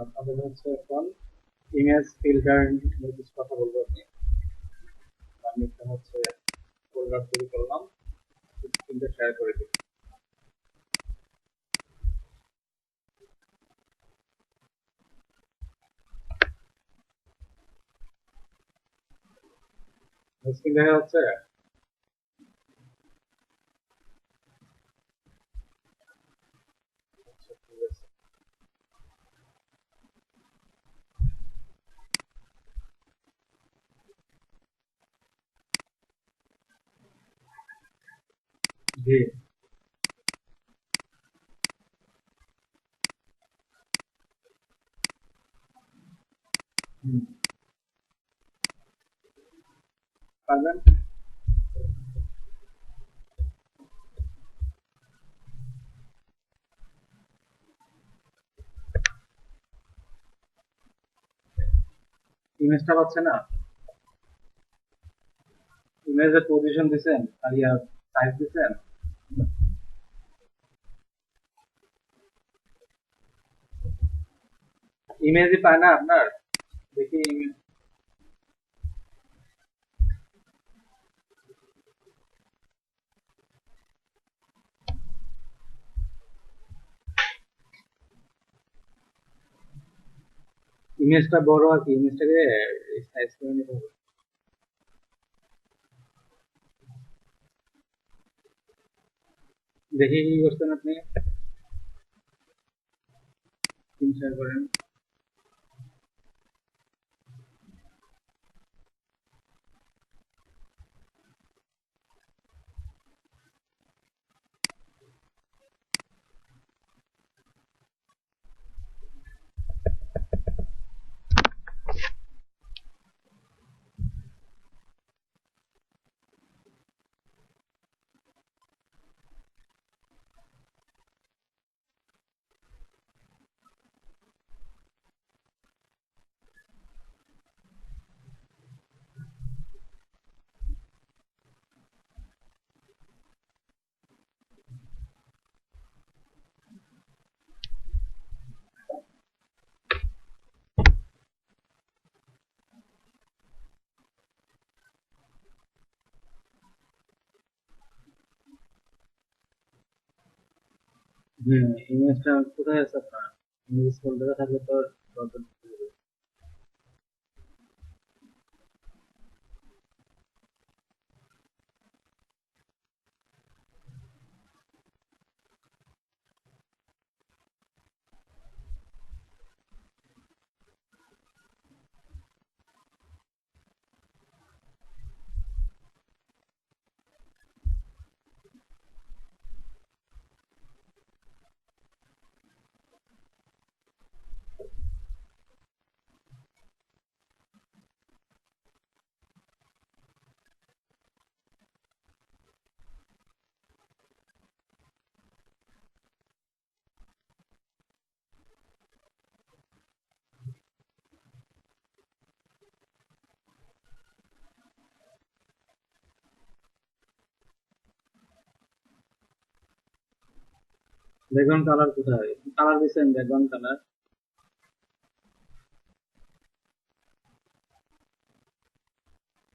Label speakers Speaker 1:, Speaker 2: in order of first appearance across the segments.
Speaker 1: আপনাদের হচ্ছে এখন ইমেজ ফিল্টার নিয়ে কিছু কথা বলবো আপনি। আমি একটা হচ্ছে ফোল্ডার তৈরি করলাম, স্ক্রিনটা শেয়ার করে দিই। স্ক্রিন দেখা যাচ্ছে? আচ্ছা, ঠিক আছে। জি। হুম, পারবেন। ইমেজটা পাচ্ছে না? ইমেজের পজিশন দিছেন আর সাইজ দিছেন? ইমেজই পায় না আপনার? দেখি ইমেজটা বড় আর কি, ইমেজটাকে সাইজ করে নিতে হবে। দেখি কি করছেন আপনি, স্ক্রিন শেয়ার করেন। হ্যাঁ, ইমেজটা কোথায় আছে আপনার? ইমেজ ফোল্ডারে থাকলে তো আর ব্যাকগ্রাউন্ড কালার কোথায়? কালার দিচ্ছেন ব্যাকগ্রাউন্ড কালার?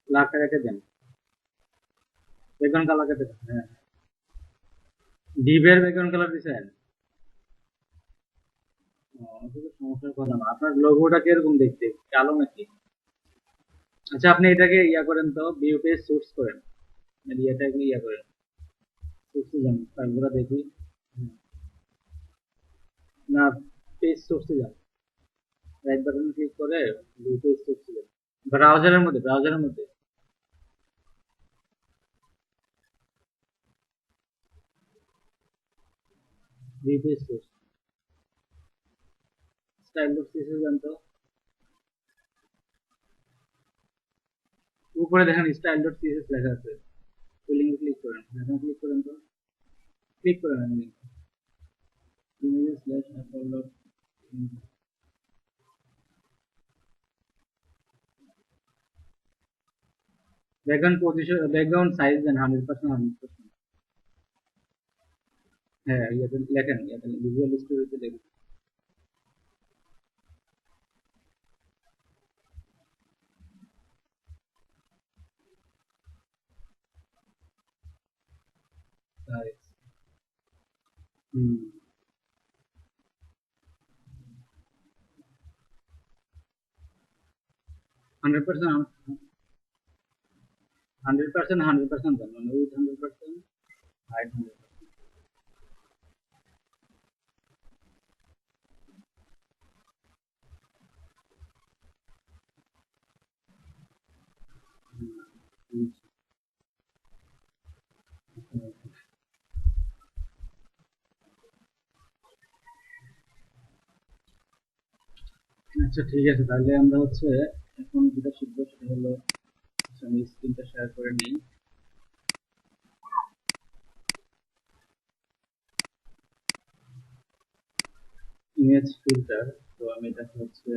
Speaker 1: লাখটা রেখে দেন, ব্যাকগ্রাউন্ড কালার কেটে দেন। হ্যাঁ, ডিভের ব্যাকগ্রাউন্ড কালার দিচ্ছেন? এটা তো সমস্যার কথা না। আপনার লোগোটা কিরকম দেখতে, কালো নাকি? আচ্ছা, আপনি এটাকে ইয়া করেন তো, ভিউ পেজ সোর্স করেন, মানে এটাকে ইয়া করেন, সোর্সে যান, তারপরে দেখি। হুম, না, পেজ সোর্সে যান, রাইট বাটন ক্লিক করে ভিউ পেজ সোর্সে যান, ব্রাউজারের মধ্যে view page source, style dot CSS যান তো। উপরে দেখেন স্টাইল ডট সিএসএস লেখা আছে, ওই লিঙ্কে ক্লিক করেন, এখন ক্লিক করেন তো, ক্লিক করেন link, image slash apple dot. Background position, background size then 100%, 100%। হ্যাঁ, ইয়াতে লেখেন, ইয়াতে ভিজুয়াল স্টুডিওতে লেখেন। হুম 100%, 100% দেন মানে উইথ 100%, হাইড 100%। আচ্ছা ঠিক আছে, তাহলে আমরা হচ্ছে এখন যেটা শিখবো সেটা হলো, আচ্ছা, আমি স্ক্রিনটা শেয়ার করে নিই। Image filter. তো আমি এটাকে হচ্ছে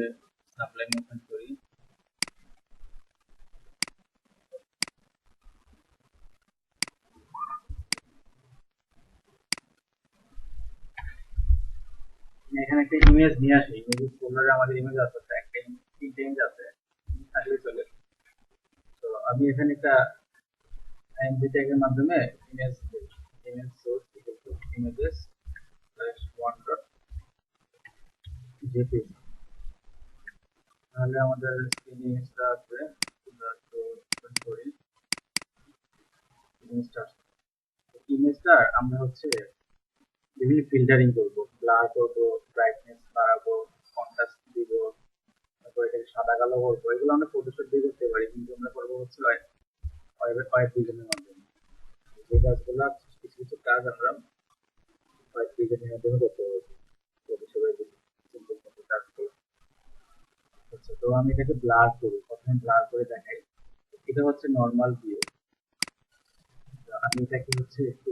Speaker 1: সাবলাইম ওপেন করি। আমি এখানে একটা ইমেজ নিয়ে আসি, ইমেজ ফোল্ডারে আমাদের ইমেজ আছে, তো একটা তিনটে ইমেজ আছে, থাকলে চলে। তো আমি এখানে একটা এমভি ট্যাগের মাধ্যমে ইমেজ দেই, image source equal to images one dot JPG. তাহলে আমাদের স্ক্রিন ইমেজটা আছে, আমরা একটু ওপেন করি ইমেজটা। ইমেজটা আমরা হচ্ছে বিভিন্ন ফিল্টারিং করব, ব্লার করব, ব্রাইটনেস বাড়াবো, কন্ট্রাস্ট দিব, তারপর এটাকে সাদা কালো করবো। এগুলো আমরা ফটোশপ দিয়ে করতে পারি, কিন্তু আমরা করবো হচ্ছে ওয়েব ডিজাইনের মাধ্যমে। যে কাজগুলো, কিছু কিছু কাজ আমরা ওয়েব ডিজাইনের মাধ্যমে করতে পারবো ফটোশপের সিম্পল কাজগুলো। আচ্ছা, তো আমি এটাকে ব্লার করি, প্রথমে ব্লার করে দেখাই। এটা হচ্ছে নর্মাল ভিউ। আমি এটাকে হচ্ছে একটু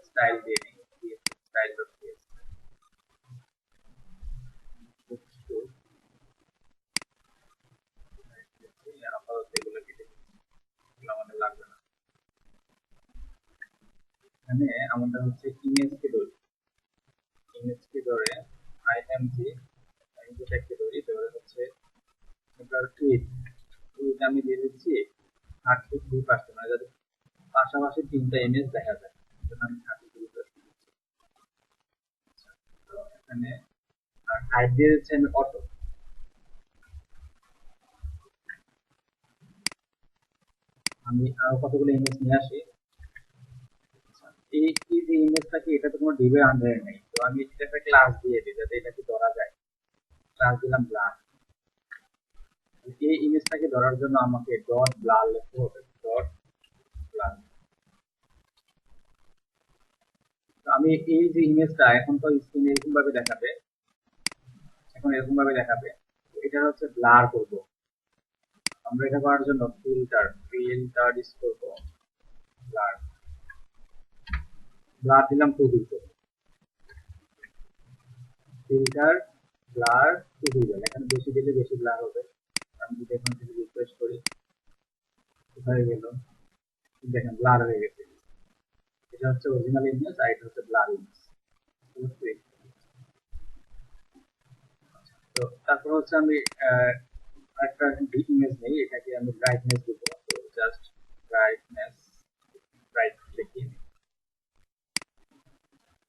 Speaker 1: স্টাইল দিয়ে নিই, স্টাইল ডট আপাতত এগুলো কেটে দিচ্ছি, এগুলো আমাদের লাগবে না। এখানে আমাদের হচ্ছে ইমেজকে ধরি, ইমেজকে ধরে আইএমজি ইমেজটাকে ধরি, ধরে হচ্ছে এটার টুইট, টুইট আমি দিয়ে দিচ্ছি 33%, মানে যাতে পাশাপাশি তিনটা ইমেজ দেখা যায়, সেজন্য আমি 33% দিচ্ছি। তো এখানে আর হাইট দিয়ে দিচ্ছি আমি অটো। আমি আরো কতগুলো ইমেজ নিয়ে আসি। এই এই যে ইমেজটাকে, এটা তো কোনো ডিবের আন্ডারে নেই, তো আমি এটা একটা ক্লাস দিয়ে দিই যাতে এটাকে ধরা যায়। ক্লাস দিলাম ব্লার। এই ইমেজটাকে ধরার জন্য আমাকে ডট ব্লার লিখতে হবে, ডট ব্লার। আমি এই যে ইমেজটা এখন তো স্ক্রিনে এরকম ভাবে দেখাবে, এখন এরকম ভাবে দেখাবে, এটা হচ্ছে ব্লার করব। আমরা এটা করার জন্য ফিল্টার ইউজ করব, ব্লার। ব্লার দিলাম 2 পিক্সেল, ফিল্টার ব্লার 2 পিক্সেল। এখানে বেশি দিলে বেশি ব্লার হবে। আমি যদি এখান থেকে রিফ্রেশ করি, কোথায় গেল, দেখেন ব্লার হয়ে গেছে। এটা হচ্ছে অরিজিনাল ইমেজ আর এটা হচ্ছে ব্লার ইমেজ। তো তারপর হচ্ছে আমি একটা ইমেজ নেই, এটাকে আমি ব্রাইটনেস দিব। তো জাস্ট ব্রাইটনেস, ব্রাইট লিখি,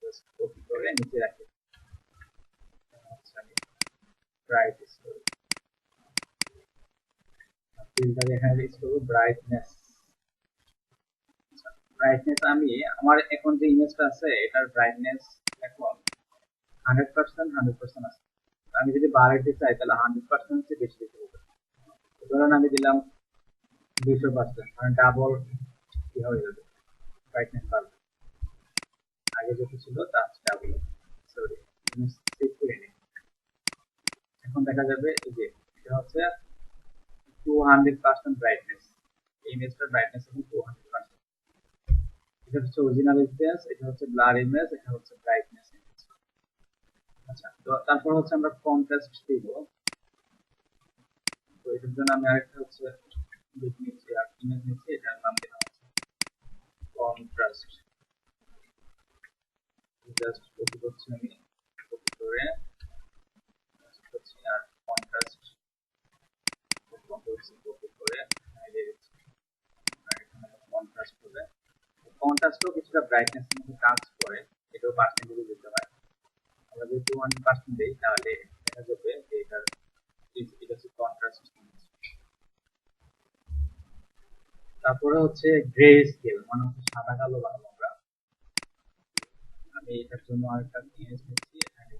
Speaker 1: জাস্ট কপি করে নিচে রাখি। আচ্ছা, আমি ব্রাইট ইউজ করি, ফিল্টার এখানে ইউজ করব ব্রাইটনেস। ব্রাইটনেস আমি আমার এখন যে ইমেজটা আছে এটার ব্রাইটনেস এখন 100% আছে। আমি যদি বাড়াইতে চাই তাহলে 100% চেয়ে বেশি দিতে হবে। ধরেন আমি দিলাম 200%, মানে ডাবল কি হয়ে যাবে, ব্রাইটনেস বাড়বে। আগে যত ছিল তার ডাবল। সরি, সেভ করে নিই। এখন দেখা যাবে এই যে এটা হচ্ছে 200% ব্রাইটনেস, এই ইমেজটার ব্রাইটনেস হচ্ছে 200%। এটা হচ্ছে অরিজিনাল ইমেজ, এটা হচ্ছে ব্লার ইমেজ, এটা হচ্ছে ব্রাইটনেস ইমেজ। আচ্ছা, তো তারপর হচ্ছে আমরা কন্ট্রাস্ট দিব। তো এটার জন্য আমি আরেকটা হচ্ছে নিচ্ছি, আর ইমেজ নিচ্ছি, এটার নাম দিলাম হচ্ছে কন্ট্রাস্ট। জাস্ট কপি করছি আমি, কপি করে করছি আর কন্ট্রাস্ট কপি করে দিয়ে দিচ্ছি। আর এখানে কন্ট্রাস্ট হবে, কন্ট্রাস্টও কিছুটা ব্রাইটনেস ভ্যালু দিতে হয়। আমরা যদি 1% দেই তাহলে দেখা যাবে যে এটার এটা হচ্ছে কন্ট্রাস্ট। তারপরে হচ্ছে গ্রে স্কেল, মানে হচ্ছে সাদা কালো বানাবো আমরা। আমি এটার জন্য আরেকটা ইমেজ নিচ্ছি, এখানে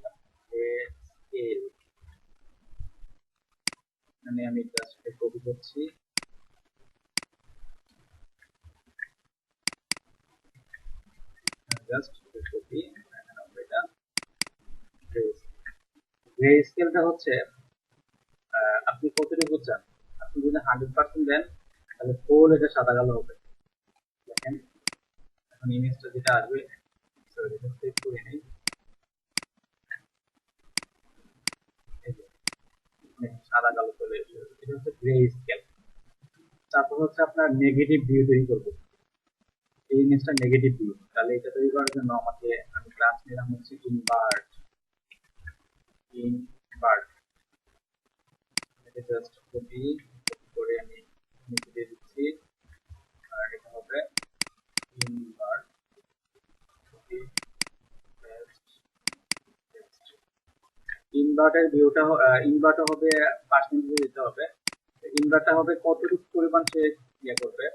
Speaker 1: গ্রে স্কেল, মানে আমি জাস্ট কপি করছি, জাস্ট কপি। এখানে আমরা এটা গ্রে স্কেলটা হচ্ছে আপনি কতটুকু চান। আপনি যদি 100% দেন তাহলে ফুল এটা সাদা কালো হবে। দেখেন এখন ইমেজটা যেটা আসবে, সরি এটা সেভ করে নেই, এই যে সাদা কালো চলে এসেছে, এটা হচ্ছে গ্রে স্কেল। তারপর হচ্ছে আপনার নেগেটিভ ভিউ তৈরি করবো, এই ইমেজটা নেগেটিভ ভিউ। তাহলে এটা তৈরি করার জন্য আমাকে, আমি ক্লাস নিলাম হচ্ছে ইনভার্ট, ইনভার্ট এটা জাস্ট কপি করে আমি নিচে দিয়ে দিচ্ছি, আর এটা হবে ইনভার্ট কপি পেস্ট। ইনভার্টের ভিউটা ইনভার্টও হবে পার্সেন্টেজে দিতে হবে। ইনভার্টটা হবে কতটুকু পরিমাণ সে ইয়ে করবে,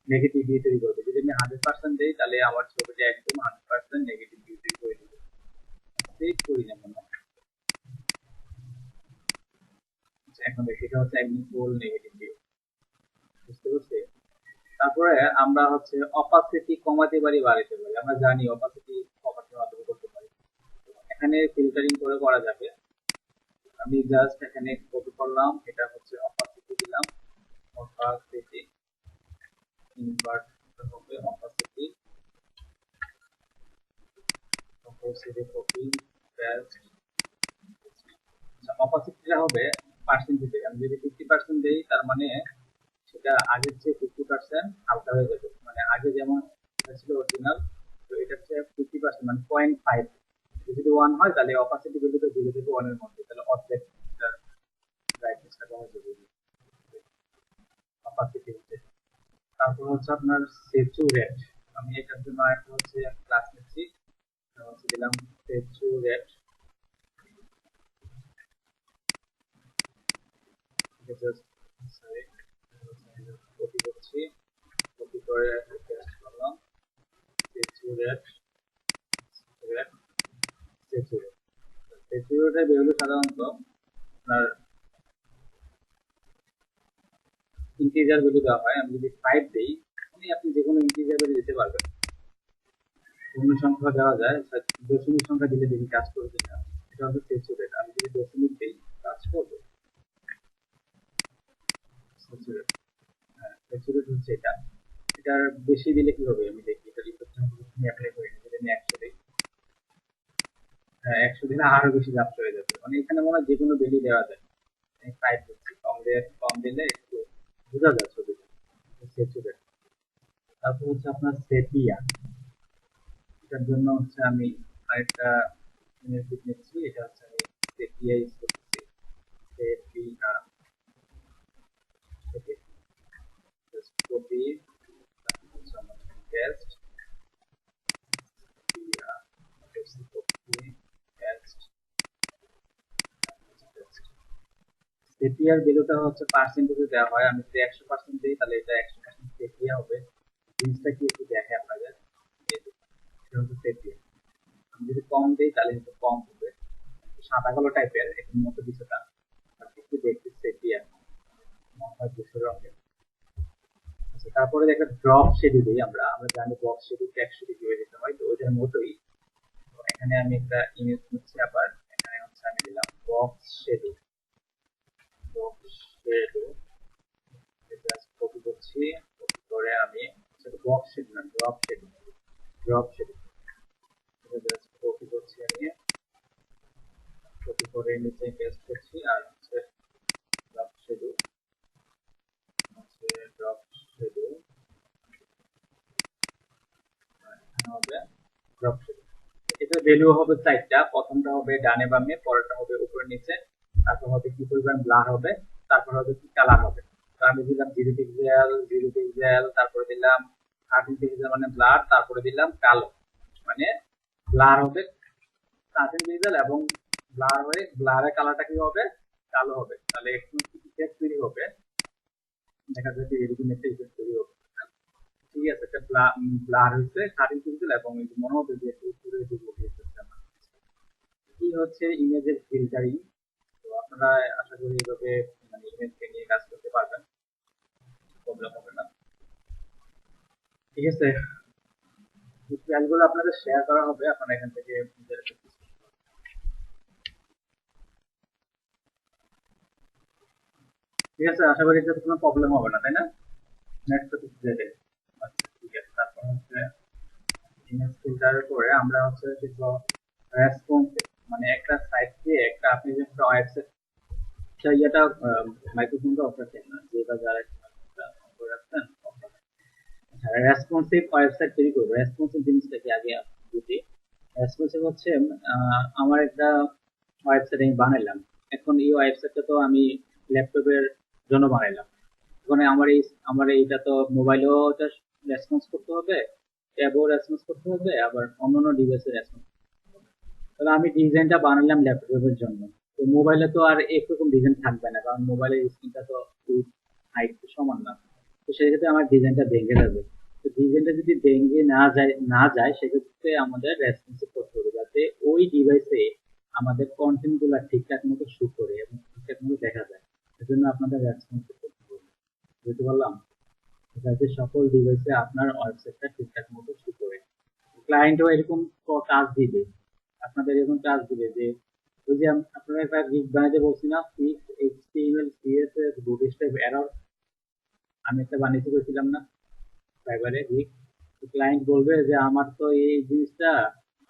Speaker 1: নেগেটিভ ভিউ তৈরি করবে। যদি আমি 100% দেই তাহলে আমার ছবিটা একদম 100% নেগেটিভ ভিউ তৈরি করে দিবে। সেভ করি না কেন, এখন দেখি এটা হচ্ছে একদম ফুল নেগেটিভ ভিউ, বুঝতে পারছি। তারপরে আমরা হচ্ছে অপাসিটি কমাতে পারি বাড়াতে পারি, আমরা জানি অপাসিটি কমাতে মাধ্যমে করতে পারি, এখানে ফিল্টারিং করে করা যাবে। আমি জাস্ট এখানে কপি করলাম, এটা হচ্ছে অপাসিটি দিলাম, অপাসিটি ইনভার্ট হবে অপাসিটি, অপাসিটি কপি পেস্ট। অপাসিটিটা হবে পার্সেন্টেজে, আমি যদি 50% দেই তার মানে সেটা আগের চেয়ে 50% হালকা হয়ে যাবে, মানে আগে যেমন এটা ছিল অরিজিনাল, তো এটা হচ্ছে 50% মানে 0.5। যদি 1 হয় তাহলে অপাসিটি ভ্যালুটা 0 থেকে 1 এর মধ্যে, তাহলে অর্ধেক ব্রাইটনেসটা কমে যাবে অপাসিটি হচ্ছে। তারপর হচ্ছে আপনার স্যাচুরেট, আমি এটার জন্য একটা হচ্ছে ক্লাস নিচ্ছি, হচ্ছে দিলাম স্যাচুরেট, জাস্ট সরি কপি করছি, কপি করে পেস্ট করলাম, স্যাচুরেট স্যাচুরেট স্যাচুরেট। স্যাচুরেটের ভ্যালু সাধারণত আপনার ইন্টিজার ভ্যালু দেওয়া হয়। আমি যদি 5 দেই, আপনি যে কোনো ইন্টিজার ভ্যালু দিতে পারবেন, পূর্ণ সংখ্যা দেওয়া যায়, দশমিক সংখ্যা দিলে দেখি কাজ করবে না, এটা হচ্ছে স্যাচুরেট। আমি যদি দশমিক দেই কাজ করবে স্যাচুরেট। হ্যাঁ স্যাচুরেট হচ্ছে এটা। এটার বেশি দিলে কি হবে আমি দেখি, এটা রিপোর্ট আমি অ্যাপ্লাই করি না, যদি আমি 100 দিই, হ্যাঁ 100 দিলে আরো বেশি লাভ হয়ে যাবে, মানে এখানে মনে হয় যে কোনো ভ্যালু দেওয়া যায়। আমি 5 দিচ্ছি, কম দিলে একটু বোঝা যায় ছবিটা স্যাচুরেট। তারপর হচ্ছে আপনার সেপিয়া, এটার জন্য হচ্ছে আমি আরেকটা ইমেজ নিচ্ছি, এটা হচ্ছে আমি সেপিয়া ইউজ করতেছি, সেপিয়া থেকে জাস্ট কপি, তারপর হচ্ছে আমার পেস্ট, সেপিয়া কপি পেস্ট। সেপিয়ার ভ্যালুটা হচ্ছে পার্সেন্টেজে দেওয়া হয়, আমি যদি 100% দিই তাহলে এটা 100% সেপিয়া হবে। জিনিসটা কি একটু দেখে আপনাদের, এটা হচ্ছে সেপিয়া। আমি যদি কম দিই তাহলে একটু কম হবে, সাদা কালো টাইপের এর মতো কিছুটা, একটু দেখতে সেপিয়া মনে হয় ধূসর রঙের। আচ্ছা তারপরে একটা ড্রপ শেডো দিই আমরা, আমরা জানি ড্রপ শেডো 100 ডিগ্রি দিতে হয়, তো ওইটার মতোই এখানে আমি একটা ইমেজ নিচ্ছি, আবার এখানে হচ্ছে আমি দিলাম box shadow, box shadow just copy করছি, কপি করে আমি সেটা বক্স শেডো না drop shadow, drop shadow just copy করছি, আমি কপি করে নিচে পেস্ট করছি, আর হচ্ছে ড্রপ শেডো, হচ্ছে ড্রপ শেডো হবে ড্রপ শেডো। এটা ভ্যালু হবে 4টা, প্রথমটা হবে ডানে বামে, পরেরটা হবে উপরে নিচে, তারপর হবে কি পরিমাণ ব্লার হবে, তারপর হবে কি কালার হবে। তো আমি দিলাম 0 পিক্সেল 0 পিক্সেল, তারপরে দিলাম 30 পিক্সেল মানে ব্লার, তারপরে দিলাম কালো, মানে ব্লার হবে সার্টেন পিক্সেল এবং ব্লার হয়ে ব্লারের কালারটা কি হবে, কালো হবে। তাহলে একটু ইফেক্ট তৈরি হবে, দেখা যাচ্ছে এরকম একটা ইফেক্ট তৈরি হবে। ঠিক আছে, একটা ব্লার হয়েছে সার্টেন পিক্সেল এবং মনে হবে যে একটু উপরে কি হচ্ছে ইমেজের ফিল্টারিং। তো আপনারা আশা করি এইভাবে মানে ইমেজকে নিয়ে কাজ করতে পারবেন, প্রবলেম হবে না। ঠিক আছে, ফাইলগুলো আপনাদের শেয়ার করা হবে, আপনারা এখান থেকে নিজের ঠিক আছে, আশা করি এটাতে কোনো প্রবলেম হবে না, তাই না? নেক্সট টপিক যেতে। আচ্ছা ঠিক আছে, তারপর হচ্ছে ইমেজ ফিল্টারের পরে আমরা হচ্ছে শিখবো রেসপন্সিভ। মানে একটা সাইট দিয়ে একটা আপনি যে একটা ওয়েবসাইট ইয়েটা মাইক্রোফোনটা অফ রাখেন না, যেটা যারা করে রাখছেন। রেসপন্সিভ ওয়েবসাইট তৈরি করবো। রেসপন্সিভ জিনিসটা কি আগে বুঝি। রেসপন্সিভ হচ্ছে আমার একটা ওয়েবসাইট আমি বানাইলাম। এখন এই ওয়েবসাইটটা তো আমি ল্যাপটপের জন্য বানাইলাম। ওখানে আমার এইটা তো মোবাইলেও এটা রেসপন্স করতে হবে, ট্যাবেও রেসপন্স করতে হবে, আবার অন্যান্য ডিভাইসে রেসপন্স। তাহলে আমি ডিজাইনটা বানালাম ল্যাপটপের জন্য, তো মোবাইলে তো আর একরকম ডিজাইন থাকবে না, কারণ মোবাইলের স্ক্রিনটা তো হাইট সমান না। তো সেক্ষেত্রে আমার ডিজাইনটা ভেঙে যাবে। তো ডিজাইনটা যদি ভেঙে না যায় সেক্ষেত্রে আমাদের রেসপন্সিভ করতে হবে, যাতে ওই ডিভাইসে আমাদের কন্টেন্ট গুলা ঠিকঠাক মতো শুট করে এবং ঠিকঠাক মতো দেখা যায়। সেজন্য আপনাদের রেসপন্সিভ করতে হবে। বুঝতে পারলাম, যাতে সকল ডিভাইসে আপনার ওয়েবসাইটটা ঠিকঠাক মতো শুট করে। ক্লায়েন্টও এরকম কাজ দিবে, আপনাদের এরকম কাজ দিবে যে ওই যে আপনারা একটা গিগ বানাইতে বলছি না, six HTML CSS bootstrap error, আমি একটা বানাইতে বলছিলাম না ফাইবারে গিগ। ক্লায়েন্ট বলবে যে আমার তো এই জিনিসটা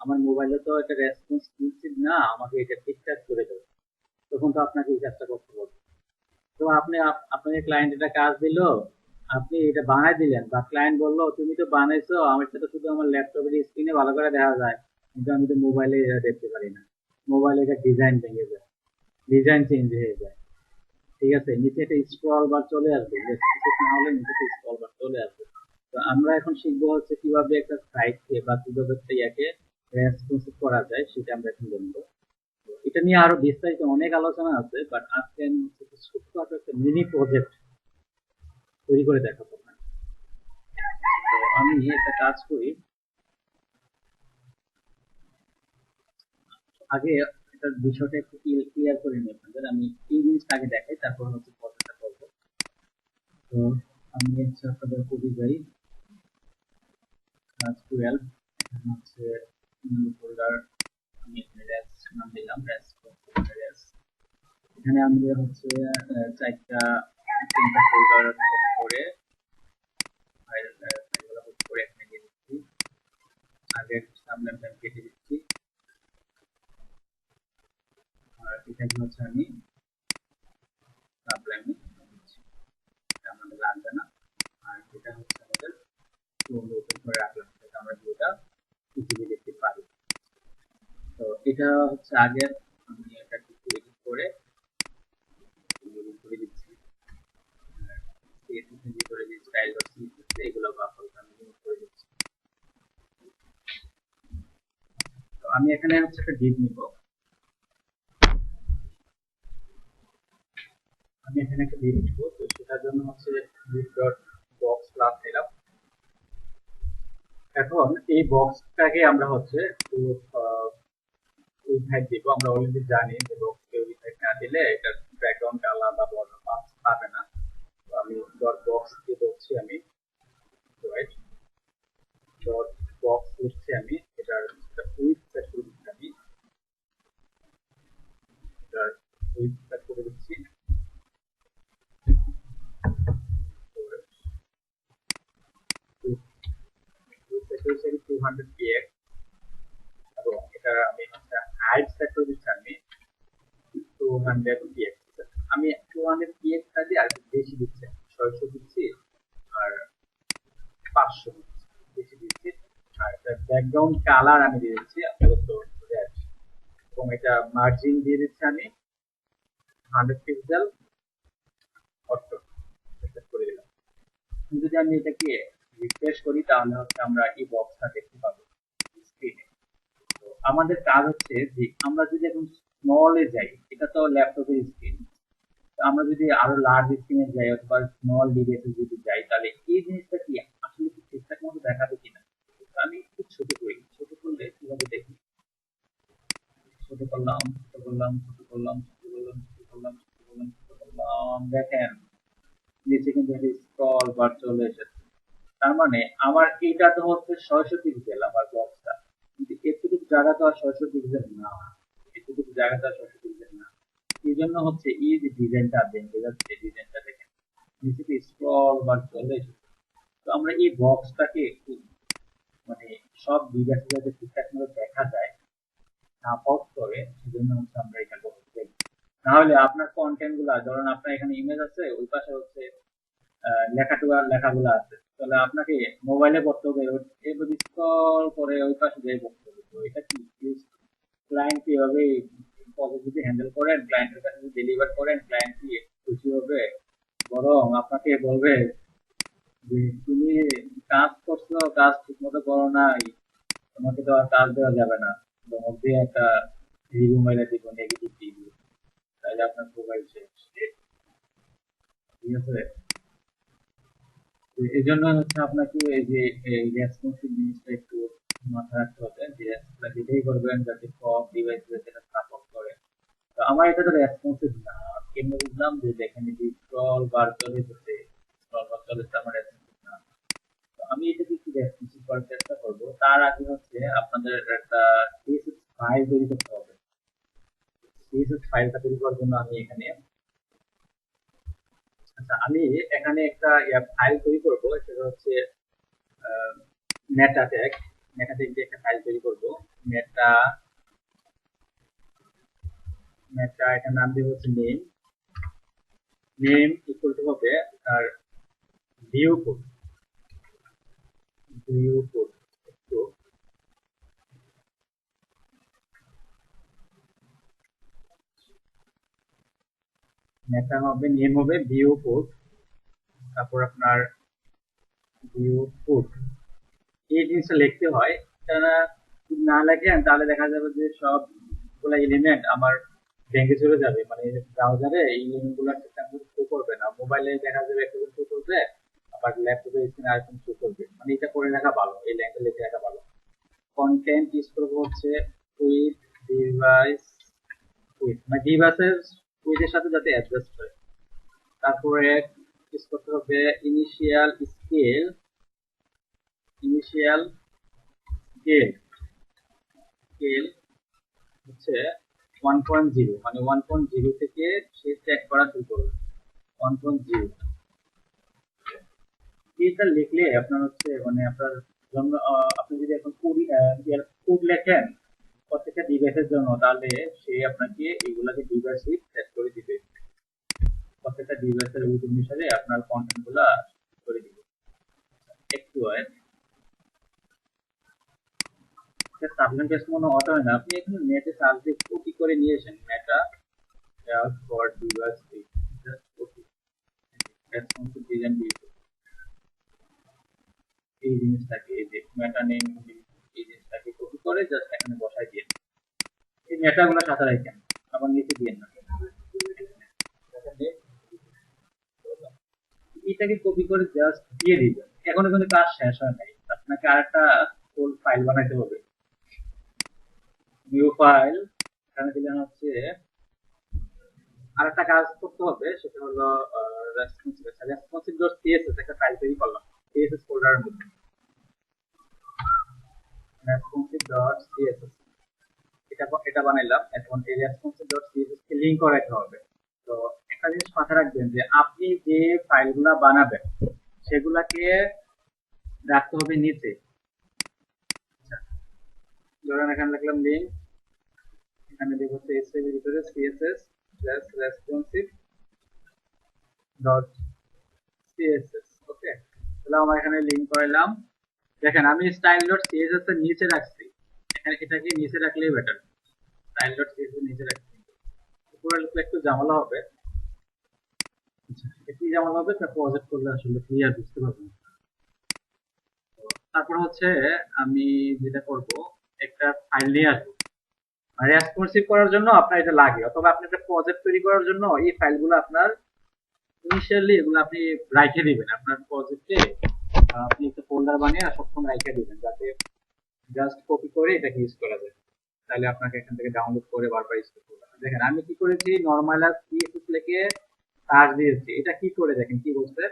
Speaker 1: আমার মোবাইলে তো এটা রেসপন্স নিচ্ছে না, আমাকে এটা ঠিকঠাক করে দেবে। তখন তো আপনাকে এই কাজটা করতে হবে। তো আপনাকে ক্লায়েন্ট এটা কাজ দিল, আপনি এটা বানাই দিলেন, বা ক্লায়েন্ট বললো তুমি তো বানাইছো, আমার সাথে শুধু আমার ল্যাপটপের স্ক্রিনে ভালো করে দেখা যায়, কিন্তু আমি তো মোবাইলে এটা দেখতে পারি না। মোবাইলে এটা ডিজাইন ভেঙে যায়, ডিজাইন চেঞ্জ হয়ে যায়। ঠিক আছে, নিচে একটা স্ক্রল বার চলে আসবে, না হলে নিচে একটা স্ক্রল বার চলে আসবে। তো আমরা এখন শিখবো হচ্ছে কিভাবে একটা সাইটকে বা কিভাবে একটা ইয়াকে রেসপন্সিভ করা যায়, সেটা আমরা এখন জানবো। এটা নিয়ে আরো বিস্তারিত অনেক আলোচনা আছে, বাট আজকে আমি হচ্ছে ছোট্ট একটা মিনি প্রজেক্ট তৈরি করে দেখাবো। তো আমি একটা কাজ করি, আগে এটার বিষয়টা একটু ক্লিয়ার করে নিই আপনাদের। আমি এই জিনিসটা আগে দেখাই, তারপর হচ্ছে কথাটা বলবো। তো আমি হচ্ছে আপনাদের কবি যাই ক্লাস 12, এখানে হচ্ছে ফোল্ডার আমি রেস নাম দিলাম, রেস রেস। এখানে আমরা হচ্ছে চারটা তিনটা ফোল্ডার কপি করে ফাইলগুলো কপি করে এখানে দিয়ে দিচ্ছি। আগের সাবলেমটা কেটে দিচ্ছি, আর এটাকে হচ্ছে আমি সাবলেমে দিচ্ছি, এটা আমাদের লাগবে না। আর এটা হচ্ছে আমাদের ওপেন করে রাখলাম, যাতে আমরা ভিউটা ইজিলি দেখতে পারি। তো এটা হচ্ছে আগের, আমি এটা কিছু এডিট করে করে দিচ্ছি, করে যে স্টাইল বা সিলেক্ট এগুলো বাফল আমি করে দিচ্ছি। তো আমি এখানে হচ্ছে একটা ডিভ নিব, আমি এখানে একটা ডিভ নিব। তো সেটার জন্য হচ্ছে ডিভ ডট বক্স ক্লাস নিলাম। এখন এই বক্সটাকে আমরা হচ্ছে একটু উইডথ দিব। আমরা অলরেডি জানি যে বক্সকে উইডথ না দিলে এটা ব্যাকগ্রাউন্ড কালার বা বর্ডার পাবে না। তো আমি ডট বক্স দিয়ে বলছি, আমি রাইট ডট বক্স করছি, আমি এটার উইডথ সেট করে দিচ্ছি, আমি এটার উইডথ সেট করে দিচ্ছি 200 px, এবং এটা আমি হচ্ছে হাইট সেট করে দিচ্ছি আমি 200 px। আমি 200 px টা দিয়ে আর বেশি দিচ্ছি, 600 দিচ্ছি আর 500 বেশি দিচ্ছি। আর ব্যাকগ্রাউন্ড কালার আমি দিয়ে দিচ্ছি আপাতত রেড, এবং এটা মার্জিন দিয়ে দিচ্ছি আমি 100 পিক্সেল অটো সেট করে দিলাম। যদি আমি এটাকে রিফ্রেশ করি তাহলে হচ্ছে আমরা এই বক্সটা দেখতে পাবো স্ক্রিনে। তো আমাদের কাজ হচ্ছে যে আমরা যদি এখন স্মলে যাই, এটা তো ল্যাপটপের স্ক্রিন, আমরা যদি আরো লার্জ স্ক্রিনে যাই অথবা স্মল ডিভাইসে যদি যাই, তাহলে এই জিনিসটা কি আসলে কি ঠিকঠাক মতো দেখাবে কিনা। তো আমি একটু ছোট করি, ছোট করলে কিভাবে দেখি, ছোট করলাম, ছোট করলাম, ছোট করলাম, ছোট করলাম, ছোট করলাম, ছোট করলাম, ছোট করলাম, দেখেন নিচে কিন্তু একটা স্ক্রল বার চলে এসেছে। তার মানে আমার এটা তো হচ্ছে 600 পিক্সেল আমার বক্সটা, কিন্তু এতটুকু জায়গা তো আর 600 পিক্সেল না, এতটুকু জায়গা তো আর 600 পিক্সেল না। এই জন্য হচ্ছে এই যে ডিজাইনটা দেখতে যাচ্ছে, ডিজাইনটা দেখেন নিচে স্ক্রল বার চলে এসেছে। তো আমরা এই বক্সটাকে একটু মানে সব ডিভাইসে যাতে ঠিকঠাক মতো দেখা যায়, সাপোর্ট করে, সেজন্য হচ্ছে আমরা এটা করতে। নাহলে আপনার কন্টেন্ট গুলা ধরেন আপনার এখানে ইমেজ আছে, ওই পাশে হচ্ছে লেখাগুলো আছে, তাহলে আপনাকে মোবাইলে পড়তে হবে, এবার স্ক্রল করে ওই পাশে যেয়ে পড়তে হবে। তো এটা কি ক্লায়েন্ট কিভাবে যদি হ্যান্ডেল করেন, ক্লায়েন্টের কাছে যদি ডেলিভার করেন, ক্লায়েন্ট কি খুশি হবে? বরং আপনাকে বলবে যে তুমি কাজ করছো, কাজ ঠিক মতো করো নাই, তোমাকে তো আর কাজ দেওয়া যাবে না, তোমাকে একটা রিভিউ মেরে দিব, নেগেটিভ রিভিউ, তাহলে আপনার প্রোফাইল শেষ। ঠিক আছে, তো এই জন্য হচ্ছে আপনাকে এই যে এই রেসপন্সিভ জিনিসটা একটু মাথায় রাখতে হবে, যে যেটাই করবেন যাতে সব ডিভাইস যেটা সাপোর্ট করে। তো আমার এটা তো রেসপন্সিভ না, কেমনে বুঝলাম যে দেখেন যে স্ক্রল বার চলে যেতে, স্ক্রল বার চলে যেতে আমার রেসপন্সিভ না। তো আমি এটাকে একটু রেসপন্সিভ করার চেষ্টা করবো। তার আগে হচ্ছে আপনাদের একটা সিএসএস ফাইল তৈরি করতে হবে। সিএসএস ফাইলটা তৈরি করার জন্য আমি এখানে, আচ্ছা আমি এখানে একটা ফাইল তৈরি করবো, সেটা হচ্ছে মেটা ট্যাগ, মেটা ট্যাগ দিয়ে একটা ফাইল তৈরি করবো। মেটা, মেটা এটার নাম দিব হচ্ছে নেম, নেম ইকুয়াল টু হবে আর ভিউ কোড, ভিউ কোড একটু মেটা হবে, নেম হবে ভিউ কোড, তারপর আপনার ভিউ কোড, এই জিনিসটা লিখতে হয়। এটা যদি না লেখেন তাহলে দেখা যাবে যে সবগুলা এলিমেন্ট আমার ব্যাংকে চলে যাবে, মানে ব্রাউজারে এই এলিমেন্ট গুলো ঠিকঠাক মতো শো করবে না, মোবাইলে দেখা যাবে একটা শো করবে, আবার ল্যাপটপে স্ক্রিনে আরেকরকম শো করবে। মানে এটা করে রাখা ভালো, এই লাইনটা লিখে রাখা ভালো। কন্টেন্ট ইউজ করবো হচ্ছে উইথ ডিভাইস, উইথ মানে ডিভাইসের উইথের সাথে যাতে অ্যাডজাস্ট হয়। তারপরে ইউজ করতে হবে initial scale, initial scale, scale হচ্ছে 1.0, মানে 1.0 থেকে সে চেক করা শুরু করবে 1.0। এটা লিখলে আপনার হচ্ছে মানে আপনার জন্য আপনি যদি এখন কোড লেখেন প্রত্যেকটা ডিভাইসের জন্য, তাহলে সে আপনাকে এগুলাকে ডিভাইস উইথ সেট করে দিবে, প্রত্যেকটা ডিভাইসের উইথ অনুসারে আপনার কন্টেন্ট গুলা করে দিবে। একটু সাবলেট টেস্ট মনে অটো হয় না, আপনি এখানে নেটে সার্চ দিয়ে কপি করে নিয়েছেন meta for device with, just copy responsive design দিয়ে এই জিনিসটাকে, এই যে মেটা নেম, এই জিনিসটাকে কপি করে জাস্ট এখানে বসাই দিয়ে এই মেটা গুলো সাথে রাখেন, আবার নিচে দিয়ে না, এটাকে কপি করে জাস্ট দিয়ে দিবেন। এখনো কিন্তু কাজ শেষ হয় নাই, আপনাকে আরেকটা ফুল ফাইল বানাইতে হবে, নিউ ফাইল, এখানে দিলেন হচ্ছে আরেকটা কাজ করতে হবে, সেটা হলো রেসপন্সিভ, রেসপন্সিভ ডট সিএসএস একটা ফাইল তৈরি করলাম সিএসএস ফোল্ডারের মধ্যে, রেসপন্সিভ ডট সিএসএস এটা এটা বানাইলাম। এখন এই রেসপন্সিভ ডট সিএসএস কে লিংক করাইতে হবে। তো একটা জিনিস মাথায় রাখবেন যে আপনি যে ফাইলগুলা বানাবেন সেগুলাকে রাখতে হবে নিচে। আচ্ছা, ধরেন এখানে লিখলাম লিংক, এখানে দেব হচ্ছে এস এর ভিতরে CSS plus responsive dot CSS, okay. তাহলে আমরা এখানে লিংক করাইলাম। দেখেন আমি স্টাইল ডট সিএসএস এর নিচে রাখছি, এখানে এটাকে নিচে রাখলেই বেটার, স্টাইল ডট সিএসএস নিচে রাখছি, উপরে লিখলে একটু ঝামেলা হবে। আচ্ছা, কি ঝামেলা হবে তা প্রজেক্ট করলে আসলে ক্লিয়ার বুঝতে পারবেন। তারপর হচ্ছে আমি যেটা করব, একটা ফাইল নিয়ে আসবো, রেসপন্সিভ করার জন্য আপনার এটা লাগে, অথবা আপনি একটা প্রজেক্ট তৈরি করার জন্য এই ফাইলগুলো আপনার ইনিশিয়ালি এগুলো আপনি রাখে দিবেন আপনার প্রজেক্টে। আপনি একটা ফোল্ডার বানিয়ে সবসময় রাখে দিবেন, যাতে জাস্ট কপি করে এটাকে ইউজ করা যায়। তাহলে আপনাকে এখান থেকে ডাউনলোড করে বারবার ইউজ করতে হবে না। দেখেন আমি কি করেছি, নরমালাইজ সিএসএস লিখে সার্চ দিয়েছি। এটা কি করে দেখেন কি বলছে,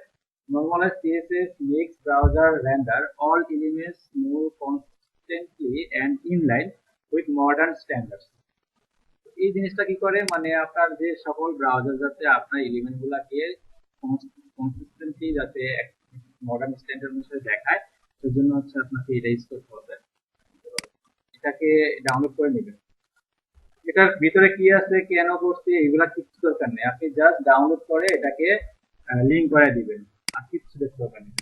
Speaker 1: normalize CSS makes browser render all elements more consistently and inline with modern standards. এই জিনিসটা কি করে, মানে আপনার যে সকল ব্রাউজার যাতে আপনার এলিমেন্ট গুলাকে কনসিস্টেন্টলি যাতে মডার্ন স্ট্যান্ডার্ড অনুসারে দেখায়, সেজন্য হচ্ছে আপনাকে এটা ইউজ করতে হবে। এটাকে ডাউনলোড করে নেবেন। এটার ভিতরে কি আছে কেন করছে এগুলা কিছু দরকার নেই, আপনি জাস্ট ডাউনলোড করে এটাকে লিংক করে দিবেন, আর কিছু দেখতে দরকার নেই।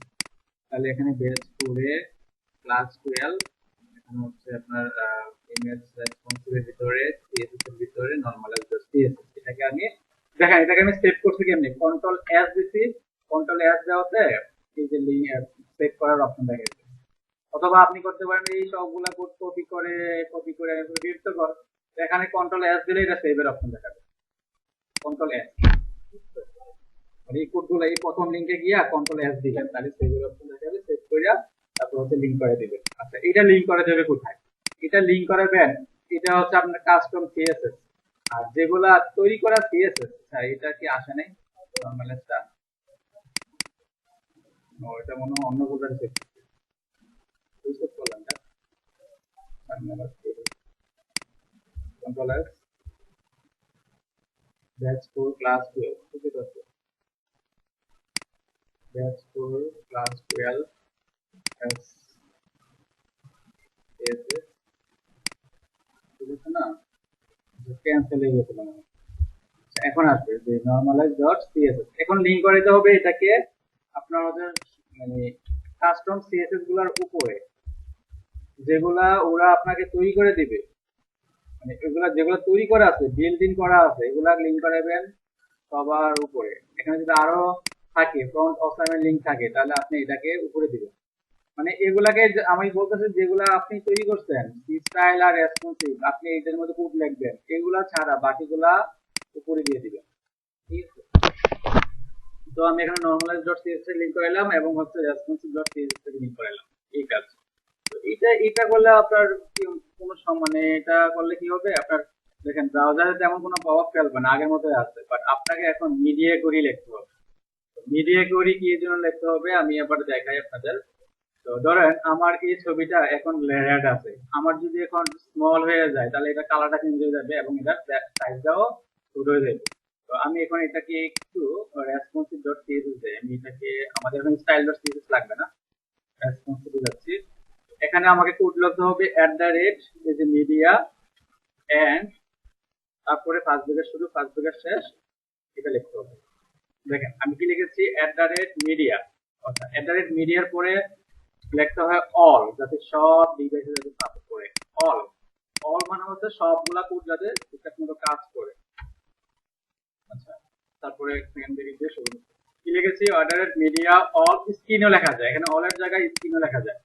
Speaker 1: তাহলে এখানে বেস করে ক্লাস 12 এখানে হচ্ছে আপনার ইমেজ রেসপন্সিভের ভিতরে সিএসএস এর ভিতরে নরমালাইজ সিএসএস, এটাকে আমি দেখেন এটাকে আমি সেভ করছি কেমনে, কন্ট্রোল এস দিছি। কন্ট্রোল এস দেওয়াতে এই যে লিংক সেভ করার অপশন দেখা যাচ্ছে। অথবা আপনি করতে পারেন এই সবগুলা কোড কপি করে বিরক্ত কর, এখানে কন্ট্রোল এস দিলে এটা সেভের অপশন দেখাবে। কন্ট্রোল এস মানে এই কোডগুলো এই প্রথম লিংকে গিয়া কন্ট্রোল এস দিবেন, তাহলে সেভের অপশন দেখাবে, সেভ কইরা তারপর হচ্ছে লিংক করে দিবেন। আচ্ছা এটা লিংক করা যাবে কোথায়, এটা লিংক করাবেন, এটা হচ্ছে আপনার কাস্টম সিএসএস। আর যেগুলা তৈরি করা সিএসএস, এটা কি আসে নাই নরমালাইজটা, এটা মনে হয় অন্য কোডের সেভ বুঝতে পারলাম না। Control S that's for class 12 ঠিক আছে, that's for class 12 as is ঠিক আছে না, ক্যান্সেল হয়ে গেছিল না। এখন আসবে যে normalize.css, এখন লিংক করে দিতে হবে এটাকে আপনার মানে কাস্টম সিএসএস গুলার উপরে, যেগুলা ওরা আপনাকে তৈরি করে দিবে, মানে এগুলা যেগুলো তৈরি করা আছে বিল্ড ইন করা আছে এগুলা লিংক করাবেন সবার উপরে। এখানে যদি আরো থাকে ফ্রন্ট অসাইনমেন্ট লিংক থাকে তাহলে আপনি এটাকে উপরে দিবেন। মানে এগুলাকে আমি বলতেছি যেগুলা আপনি তৈরি করছেন স্টাইল আর রেসপন্সিভ, আপনি এটার মধ্যে কোড লিখবেন, এগুলা ছাড়া বাকিগুলা উপরে দিয়ে দিবেন। ঠিক আছে, তো আমি এখানে normalize.css এর লিংক করাইলাম এবং হচ্ছে responsive.css এর লিংক করাইলাম, এই কাজ। তো এটা করলে আপনার কোনো মানে এটা করলে কি হবে, আপনার দেখেন ব্রাউজারে তেমন কোনো প্রভাব ফেলবে না, আগের মতোই আছে, বাট আপনাকে এখন মিডিয়া কোরি লিখতে হবে। মিডিয়া কোরি কি এর জন্য লিখতে হবে আমি আবার দেখাই আপনাদের। তো ধরেন আমার এই ছবিটা এখন রেড আছে, আমার যদি এখন স্মল হয়ে যায় তাহলে এটা কালারটা চেঞ্জ হয়ে যাবে এবং এটা সাইজটাও ছোট হয়ে যাবে। তো আমি এখন এটাকে একটু responsive.css দেই, আমি এটাকে আমাদের এখন style.css লাগবে না, responsive যাচ্ছি। এখানে আমাকে কোড লিখতে হবে এই যে মিডিয়া এন্ড তারপরে ফার্স্ট ব্র্যাকেট শুরু ফার্স্ট ব্র্যাকেট শেষ, এটা লিখতে হবে। দেখেন আমি কি লিখেছি @media, অর্থাৎ @mediaর পরে লিখতে হয় অল, যাতে সব ডিভাইসে যাতে সাপোর্ট করে। অল অল মানে হচ্ছে সবগুলা কোড যাতে ঠিকঠাক মতো কাজ করে। আচ্ছা তারপরে সেকেন্ডারি দিয়ে শুরু কি লিখেছি, @media অল স্ক্রিনও লেখা যায়, এখানে অল এর জায়গায় স্ক্রিনও লেখা যায়।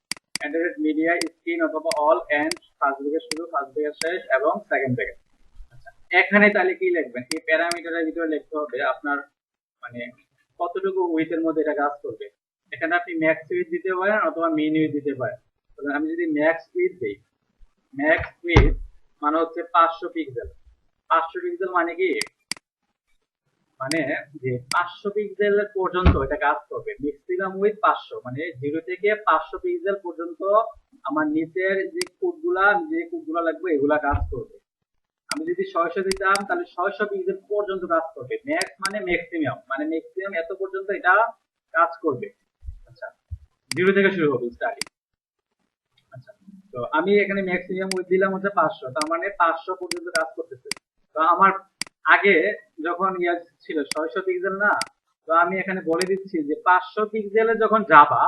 Speaker 1: @media স্ক্রিন অথবা অল এন্ড ফার্স্ট ব্র্যাকেট শুরু ফার্স্ট ব্র্যাকেট শেষ এবং সেকেন্ড ব্র্যাকেট। আচ্ছা এখানে তাহলে কি লিখবেন, এই প্যারামিটারের ভিতরে লিখতে হবে আপনার মানে কতটুকু উইথের মধ্যে এটা কাজ করবে। এখানে আপনি ম্যাক্স উইথ দিতে পারেন অথবা মিন উইথ দিতে পারেন। আমি যদি ম্যাক্স উইথ দিই, ম্যাক্স উইথ মানে হচ্ছে 500 পিক্সেল। 500 পিক্সেল মানে কি, মানে যে 500 পিক্সেল পর্যন্ত এটা কাজ করবে, ম্যাক্সিমাম উইথ 500, মানে 0 থেকে 500 পিক্সেল পর্যন্ত আমার নিচের যে কোডগুলা লাগবে এগুলা কাজ করবে। আমি যদি 600 দিতাম তাহলে 600 পিক্সেল পর্যন্ত কাজ করবে। ম্যাক্স মানে ম্যাক্সিমাম, মানে ম্যাক্সিমাম এত পর্যন্ত এটা কাজ করবে। আচ্ছা 0 থেকে শুরু হবে স্টার্টিং। আচ্ছা তো আমি এখানে ম্যাক্সিমাম উইথ দিলাম হচ্ছে 500, তার মানে 500 পর্যন্ত কাজ করতেছে। তো আমার আগে যখন ছিল 600 পিক্সেল না, তো আমি এখানে বলে দিচ্ছি যে 500 পিক্সেলে যখন যাবা,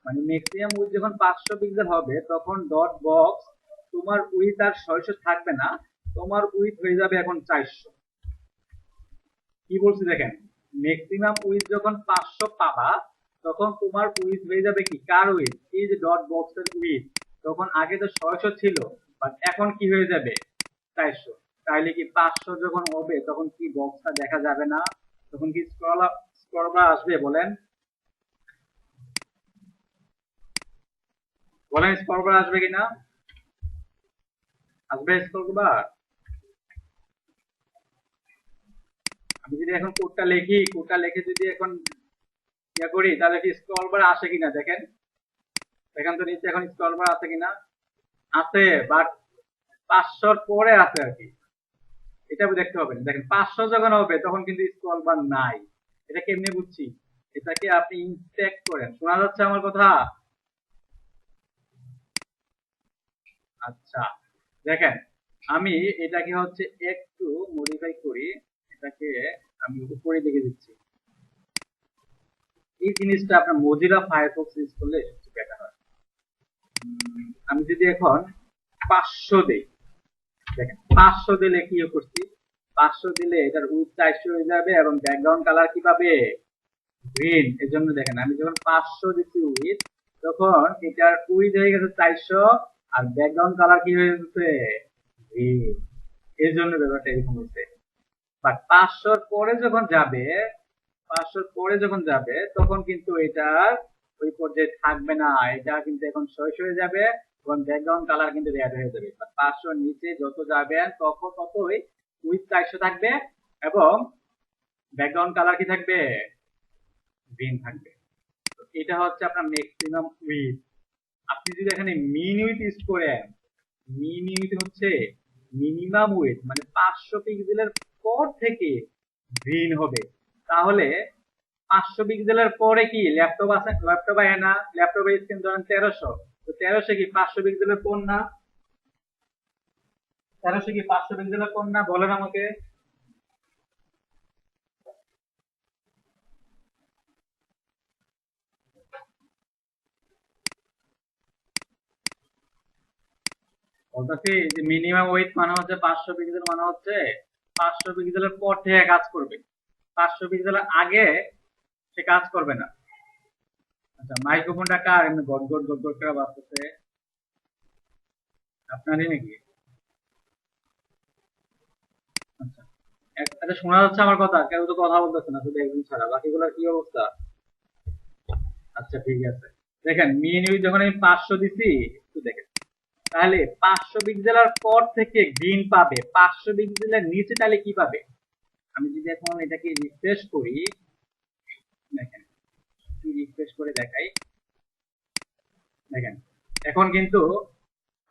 Speaker 1: মানে ম্যাক্সিমাম উইথ যখন 500 পিক্সেল হবে তখন ডট বক্স তোমার উইথ আর 600 থাকবে না, তোমার উইথ হয়ে যাবে এখন 400। কি বলছি দেখেন, ম্যাক্সিমাম উইথ যখন 500 পাবা তখন তোমার উইথ হয়ে যাবে কি, কার উইথ, এই যে ডট বক্সের উইথ। তখন আগে তো 600 ছিল, বাট এখন কি হয়ে যাবে 400, তাহলে কি 500 যখন হবে তখন কি বক্সটা দেখা যাবে না? তখন কি স্ক্রল বার আসবে? বলেন বলেন, স্ক্রল বার আসবে কিনা? আসবে স্ক্রল বার? আমি যদি এখন কোডটা লিখি, কোডটা লিখে যদি এখন ইয়া করি, তাহলে কি স্ক্রল বার আসে কিনা দেখেন। দেখেন তো নিচে এখন স্ক্রল বার আছে কিনা? আছে, বাট 500 পরে আছে আর কি। এটা দেখতে হবে। দেখেন 500 যখন হবে তখন কিন্তু স্ক্রল বার নাই। এটা কেমনে বুঝছি? এটাকে আপনি ইনস্পেক্ট করেন। শোনা যাচ্ছে আমার কথা? আচ্ছা, দেখেন আমি এটাকে হচ্ছে একটু মডিফাই করি, এটাকে আমি উপরে দিকে দিচ্ছি। এই জিনিসটা আপনার মজিলা ফায়ারফক্স ইউজ করলে সবচেয়ে বেটার হয়। আমি যদি এখন 500 দেই, দেখেন 500 দিলে কি করছি, 500 দিলে এটার উইথ 400 হয়ে যাবে এবং ব্যাকগ্রাউন্ড কালার কি পাবে? গ্রিন। এর জন্য দেখেন আমি যখন 500 দিচ্ছি উইথ, তখন এটার উইথ হয়ে গেছে 400 আর ব্যাকগ্রাউন্ড কালার কি হয়ে গেছে? গ্রিন। এর জন্য ব্যাপারটা এরকম হচ্ছে। বাট 500 পরে যখন যাবে, 500 পরে যখন যাবে তখন কিন্তু এটার ওই পর্যায়ে থাকবে না, এটা কিন্তু এখন শেষ হয়ে যাবে এবং ব্যাকগ্রাউন্ড কালার কিন্তু রেড হয়ে যাবে। 500 নিচে যত যাবেন ততই উইথ 400 থাকবে এবং ব্যাকগ্রাউন্ড কালার কি থাকবে? গ্রিন থাকবে। এটা হচ্ছে আপনার ম্যাক্সিমাম উইথ। আপনি যদি এখানে মিন উইথ ইউজ করেন, মিন উইথ হচ্ছে মিনিমাম উইথ, মানে 500 পিক্সেলের পর থেকে গ্রিন হবে। তাহলে 500 পিক্সেলের পরে কি ল্যাপটপ আছে? ল্যাপটপ আয় না, ল্যাপটপের স্ক্রিন ধরেন 1300, তো 1300 কি 500 পিক্সেলের কোন না? 1300 কি 500 পিক্সেলের কোন না? বলেন আমাকে। বলতেছি যে মিনিমাম ওয়েট মানে হচ্ছে 500 পিক্সেল, মানে হচ্ছে 500 পিক্সেলের পর থেকে কাজ করবে, 500 পিক্সেলের আগে সে কাজ করবে না। আচ্ছা, মাইক্রোফোনটা কার এমনি গট গট গট গট করে বাজতেছে? আপনারই নাকি? আচ্ছা, আচ্ছা, শোনা যাচ্ছে আমার কথা? কেউ তো কথা বলতেছে না, শুধু একজন ছাড়া, বাকিগুলোর কি অবস্থা? আচ্ছা, ঠিক আছে। দেখেন মিন ইউজ যখন আমি 500 দিছি, একটু দেখেন, তাহলে 500 পিক্সেলের পর থেকে গ্রিন পাবে, 500 পিক্সেলের নিচে তাহলে কি পাবে? আমি যদি এখন এটাকে রিফ্রেশ করি, দেখেন রিফ্রেশ করে দেখাই, দেখেন এখন কিন্তু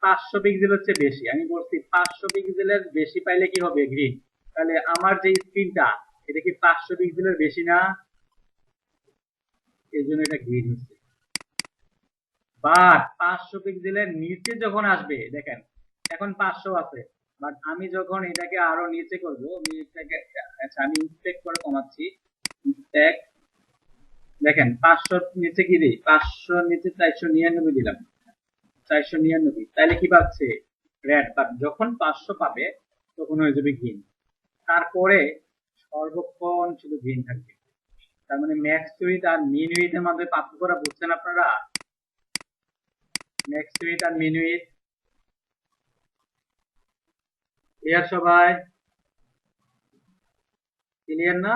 Speaker 1: 500 পিক্সেল হচ্ছে বেশি। আমি বলছি 500 পিক্সেলের বেশি পাইলে কি হবে? গ্রিন। তাহলে আমার যে স্ক্রিনটা, এটা কি 500 পিক্সেলের বেশি না? এই জন্য এটা গ্রিন হচ্ছে। বাট 500 পিক্সেলের নিচে যখন আসবে, দেখেন এখন 500 আছে, বাট আমি যখন এটাকে আরো নিচে করবো, আমি এটাকে, আচ্ছা আমি ইনস্পেক্ট করে কমাচ্ছি, ইনস্পেক্ট, দেখেন 500 নিচে কি দিই? 500 নিচে 499 দিলাম, 499, তাহলে কি পাচ্ছে? রেড। বাট যখন 500 পাবে তখন হয়ে যাবে গ্রিন। তারপরে সর্বক্ষণ শুধু গ্রিন থাকবে। তার মানে ম্যাক্স উইথ আর মিন উইথ এর মধ্যে পার্থক্যটা বুঝছেন আপনারা? ম্যাক্স উইথ আর মিন উইথ ক্লিয়ার সবাই? ক্লিয়ার না?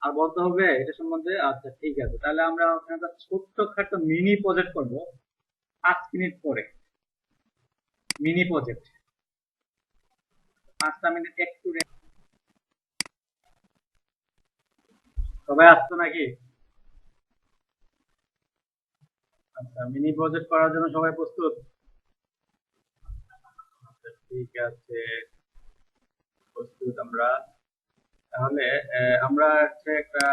Speaker 1: আর বলতে হবে এটা সম্বন্ধে? আচ্ছা, ঠিক আছে, তাহলে আমরা একটা ছোট্টখাটো মিনি প্রজেক্ট করবো 5 মিনিট পরে। মিনি প্রজেক্ট 5টা মিনিট একটু সবাই আসতো নাকি? আচ্ছা, মিনি প্রজেক্ট করার জন্য সবাই প্রস্তুত? আচ্ছা, ঠিক আছে, প্রস্তুত আমরা। তাহলে আমরা হচ্ছে একটা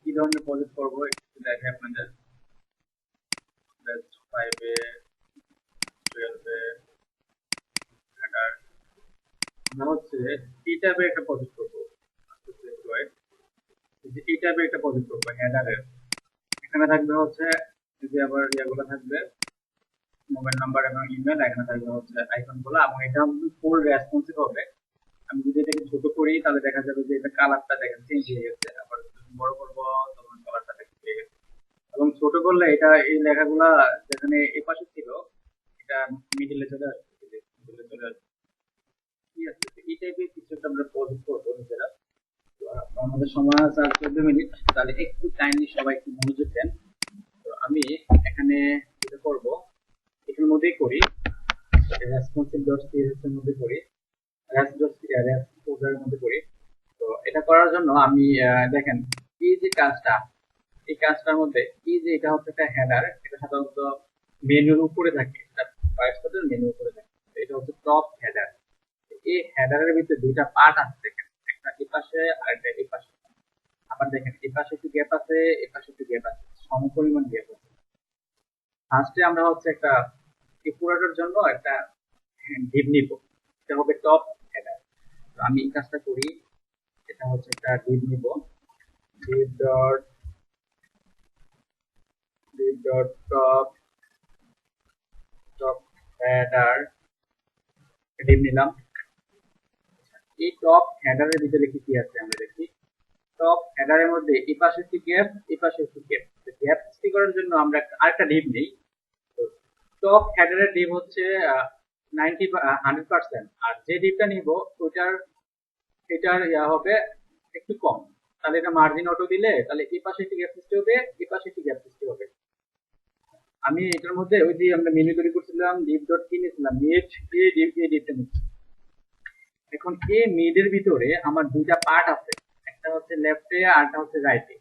Speaker 1: কি ধরনের প্রজেক্ট করবো একটু দেখে আপনাদের। বেস্ট 5-এ, 12-এ, আমরা হচ্ছে এই টাইপের একটা প্রজেক্ট করবো। এই টাইপের একটা প্রজেক্ট করবো হেডারের। এখানে থাকবে হচ্ছে যে আবার ইয়াগুলো থাকবে, মোবাইল নাম্বার এবং ইমেল। এখানে থাকবে হচ্ছে আইকন গুলো এবং এটা ফুল রেসপন্সিভ হবে। আমি যদি এটাকে ছোট করি তাহলে দেখা যাবে যে এটা কালারটা দেখেন চেঞ্জ হয়ে গেছে, আবার যদি বড় করবো তখন কালারটা দেখতে পেয়ে গেছে। এবং ছোট করলে এটা এই লেখাগুলা যেখানে এ পাশে ছিল এটা মিডিলে চলে আসবে, মিডিলে চলে আসবে। আছে, এই টাইপের কিছু একটা আমরা প্রজেক্ট করবো নিজেরা। তো আমাদের সময় আছে আর 14 মিনিট, তাহলে একটু কাইন্ডলি সবাই একটু মনোযোগ দেন। তো আমি এখানে যেটা করবো এটার মধ্যেই করি, রেসপন্সিভ ডট সিএসএস এর মধ্যে করি, রেস মধ্যে করি। তো এটা করার জন্য আমি দেখেন এই যে কাজটা, এই কাজটার মধ্যে এই যে এটা হচ্ছে একটা হেডার, এটা সাধারণত মেনুর উপরে থাকে, এটা ফায়ারফক্সের মেনুর উপরে থাকে। তো এটা হচ্ছে টপ হেডার। এই হেডারের ভিতরে দুইটা পার্ট আছে দেখেন, একটা এই পাশে আর একটা এই পাশে। আবার দেখেন এই পাশে একটু গ্যাপ আছে, এই পাশে একটু গ্যাপ আছে, সমপরিমাণ গ্যাপ আছে। ফার্স্টে আমরা হচ্ছে একটা এই পুরোটার জন্য একটা ডিপ নিব, এটা হবে টপ হেডার। তো আমি এই কাজটা করি, এটা হচ্ছে একটা ডিপ নিব, deep dot top top header deep নিলাম। এই টপ হেডারের ভিতরে কি কি আছে আমরা দেখি। টপ হেডারের মধ্যে এই পাশে একটি গ্যাপ, এই পাশে একটি গ্যাপ। গ্যাপ সৃষ্টি করার জন্য আমরা আরেকটা ডিপ নেই। টপ হেডারের ডিপ হচ্ছে 100%, আর যে ডিপটা নিব ওইটার এটার হবে একটু কম। তাহলে এটা মার্জিন অটো দিলে তাহলে এই পাশে একটি গ্যাপ সৃষ্টি হবে, এই পাশে একটি গ্যাপ সৃষ্টি হবে। আমি এটার মধ্যে ওই যে আমরা মেনু তৈরি করছিলাম ডিপ ডট কি নিয়েছিলাম, মিড এই ডিপটা নিচ্ছি। এখন এই মিডের ভিতরে আমার দুইটা পার্ট আছে, একটা হচ্ছে লেফটে আর একটা হচ্ছে রাইটে।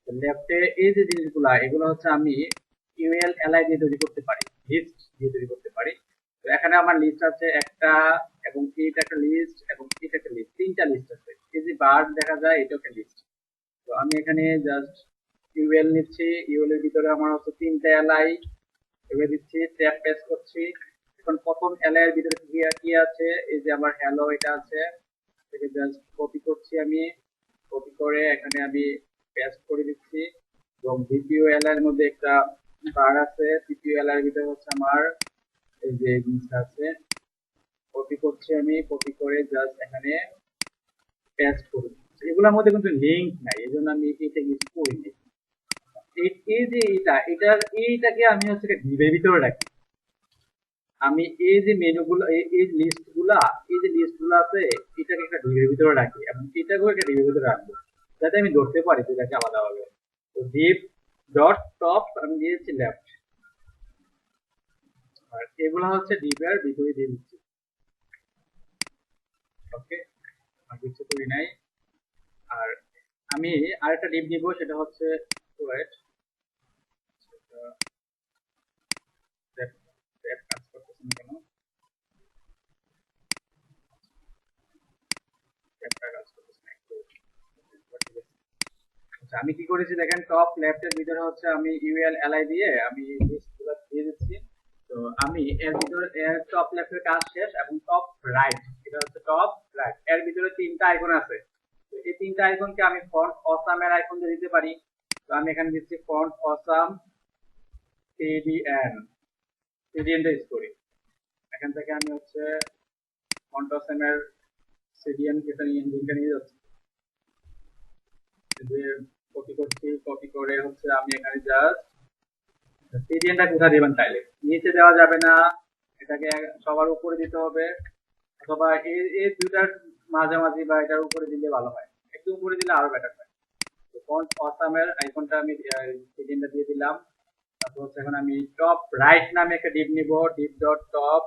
Speaker 1: তো লেফটে এই যে জিনিসগুলো এগুলো হচ্ছে আমি ইউএল এলআই দিয়ে তৈরি করতে পারি, লিস্ট দিয়ে তৈরি করতে পারি। তো এখানে আমার লিস্ট আছে একটা, এবং এইটা একটা লিস্ট, এবং এটা একটা লিস্ট, তিনটা লিস্ট আছে। এই যে বার দেখা যায় এটা একটা লিস্ট। তো আমি এখানে জাস্ট ইউএল নিচ্ছি, ইউএল এর ভিতরে আমার হচ্ছে তিনটা এলআই, এবার দিচ্ছি, ট্যাব পেস্ট করছি। এখন প্রথম এলআই এর ভিতরে কি আছে, এই যে আমার হ্যালো এটা আছে, এটাকে জাস্ট কপি করছি আমি, কপি করে এখানে আমি পেস্ট করে দিচ্ছি। এবং দ্বিতীয় এলআই এর মধ্যে একটা বার আছে, তৃতীয় এলআই এর ভিতরে হচ্ছে আমার এই যে জিনিসটা আছে, কপি করছি আমি, কপি করে জাস্ট এখানে পেস্ট করে দিচ্ছি। এগুলোর মধ্যে কিন্তু লিংক নাই, এই জন্য আমি এটা ইউজ করিনি। এই যে এটার এইটাকে আমি হচ্ছে ডিবের ভিতরে রাখি। আমি এই যে মেনুগুলো এই লিস্টগুলা, এই যে লিস্টগুলো আছে এটাকে একটা ডিবের ভিতরে রাখি, এবং এটাকেও একটা ডিবের ভিতরে রাখবো যাতে আমি ধরতে পারি যেটাকে আলাদা হবে। তো ডিপ ডট টপ আমি দিয়েছি লেফট, আর এগুলো হচ্ছে ডিবের ভিতরে দিয়ে দিচ্ছি। ওকে, আর কিছু করি নাই। আর আমি আরেকটা ডিপ দিব, সেটা হচ্ছে ওয়েট, কাজ করতেছে না কেন, আচ্ছা আমি কি করেছি দেখেন, টপ লেফট এর ভিতরে হচ্ছে আমি ইউএল এলআই দিয়ে আমি লিস্টগুলো দিয়ে দিচ্ছি। তো আমি এর ভিতরে এর টপ লেফট এর কাজ শেষ, এবং টপ রাইট, এটা হচ্ছে টপ রাইট, এর ভিতরে তিনটা আইকন আছে। তো এই তিনটা আইকনকে আমি ফন্ট অসাম এর আইকন দিয়ে দিতে পারি। তো আমি এখানে দিচ্ছি ফন্ট অসাম সিডিএন, সিডিএনটা ইউজ করি। এখান থেকে আমি হচ্ছে ফন্ট অসাম এর সিডিএন যেটা নিয়ে যাচ্ছি, যে কপি করছি, কপি করে হচ্ছে আমি এখানে জাস্ট সিডিএনটা কোথায় দিবেন, তাইলে নিচে দেওয়া যাবে না, এটাকে সবার উপরে দিতে হবে, অথবা এই দুইটার মাঝামাঝি বা এটার উপরে দিলে ভালো হয়, একটু উপরে দিলে আরো বেটার হয়। তো ফন্ট অসামের আইকনটা আমি সিডিএনটা দিয়ে দিলাম। তারপর হচ্ছে এখন আমি টপ রাইট নামে একটা ডিপ নিব, ডিপ ডট টপ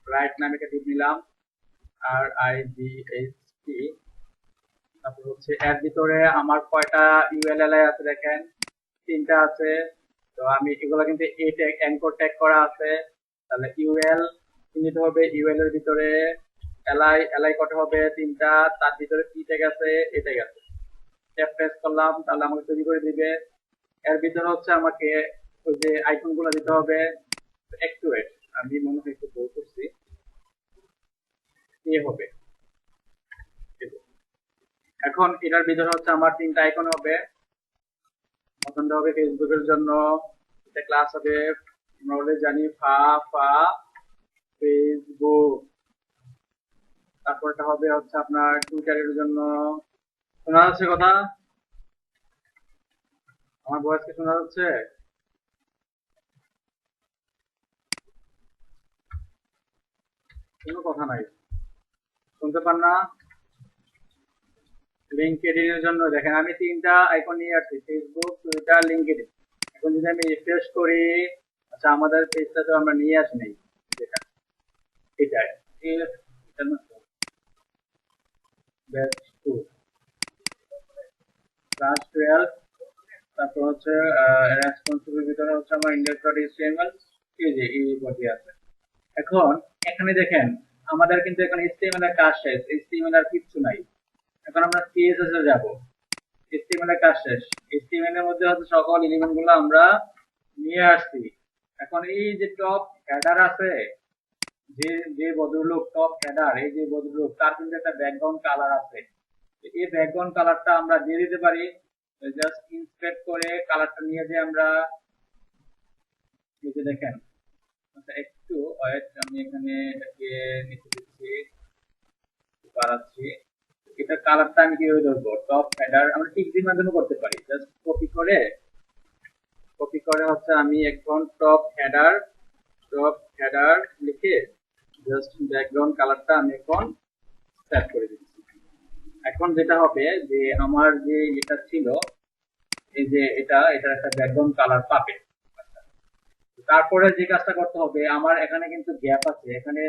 Speaker 1: রাইট নামে একটা ডিপ নিলাম, আর RIGHT। তারপর হচ্ছে এর ভিতরে আমার কয়টা ইউএলএলআই আছে দেখেন, তিনটা আছে। তো আমি এগুলো কিন্তু এ ট্যাগ অ্যাঙ্কর ট্যাগ করা আছে, তাহলে ইউএল নিতে হবে, ইউএল এর ভিতরে এলআই, এলআই কটা হবে তিনটা, তার ভিতরে পি ট্যাগ আছে, এ ট্যাগ আছে। ট্যাব প্রেস করলাম, তাহলে আমাকে তৈরি করে দিবে। এর ভিতরে হচ্ছে আমাকে ওই যে আইকন গুলো দিতে হবে, একটু ওয়েট, আমি মনে হয় একটু ভুল করছি, এ হবে। এখন এটার ভিতরে হচ্ছে আমার তিনটা আইকন হবে। প্রথমটা হবে ফেসবুকের জন্য, এটা ক্লাস হবে, আমরা অলরেডি জানি ফা ফা ফেসবুক। তারপরটা হবে হচ্ছে আপনার টুইটারের জন্য। শোনা যাচ্ছে কথা? আমার ভয়েস কি শোনা যাচ্ছে? কোনো কথা নাই। শুনতে পান না? লিঙ্কডইন এর জন্য দেখেন আমি তিনটা আইকন নিয়ে আসছি, ফেসবুক, টুইটার, লিঙ্কডইন। এখন যদি আমি রিফ্রেশ করি, আচ্ছা আমাদের পেজটা তো আমরা নিয়ে আসি নাই, যেটা এটাই এটা না, ব্যাচ 2 ক্লাস 12, তারপর হচ্ছে রেসপন্সিবল ভিতরে হচ্ছে আমার index.html, এই যে এই বডি আছে। এখন এখানে দেখেন আমাদের কিন্তু এখন HTML এর কাজ শেষ, HTML আর কিছু নাই। এখন আমরা CSS এ যাব, HTML এর কাজ শেষ, HTML এর মধ্যে হচ্ছে সকল এলিমেন্ট গুলো আমরা নিয়ে আসছি। এখন এই যে টপ হেডার আছে, যে যে ভদ্রলোক টপ হেডার, এই যে ভদ্রলোক, তার কিন্তু একটা ব্যাকগ্রাউন্ড কালার আছে। এই ব্যাকগ্রাউন্ড কালারটা আমরা দিয়ে দিতে পারি, জাস্ট ইন্সপেক্ট করে কালারটা নিয়ে যে আমরা নিচে দেখেন। আচ্ছা একটু ওয়েট, আমি এখানে এটাকে নিচে দিচ্ছি, বাড়াচ্ছি। এটা কালারটা আমি কিভাবে ধরবো? টপ হেডার আমরা টিকটির মাধ্যমে করতে পারি, জাস্ট কপি করে হচ্ছে আমি এখন টপ হেডার লিখে জাস্ট ব্যাকগ্রাউন্ড কালারটা আমি এখন সেট করে দিচ্ছি। এখন যেটা হবে যে আমার যে এটা ছিল, এই যে এটার একটা ব্যাকগ্রাউন্ড কালার পাবে। তারপরে যে কাজটা করতে হবে, আমার এখানে কিন্তু গ্যাপ আছে, এখানে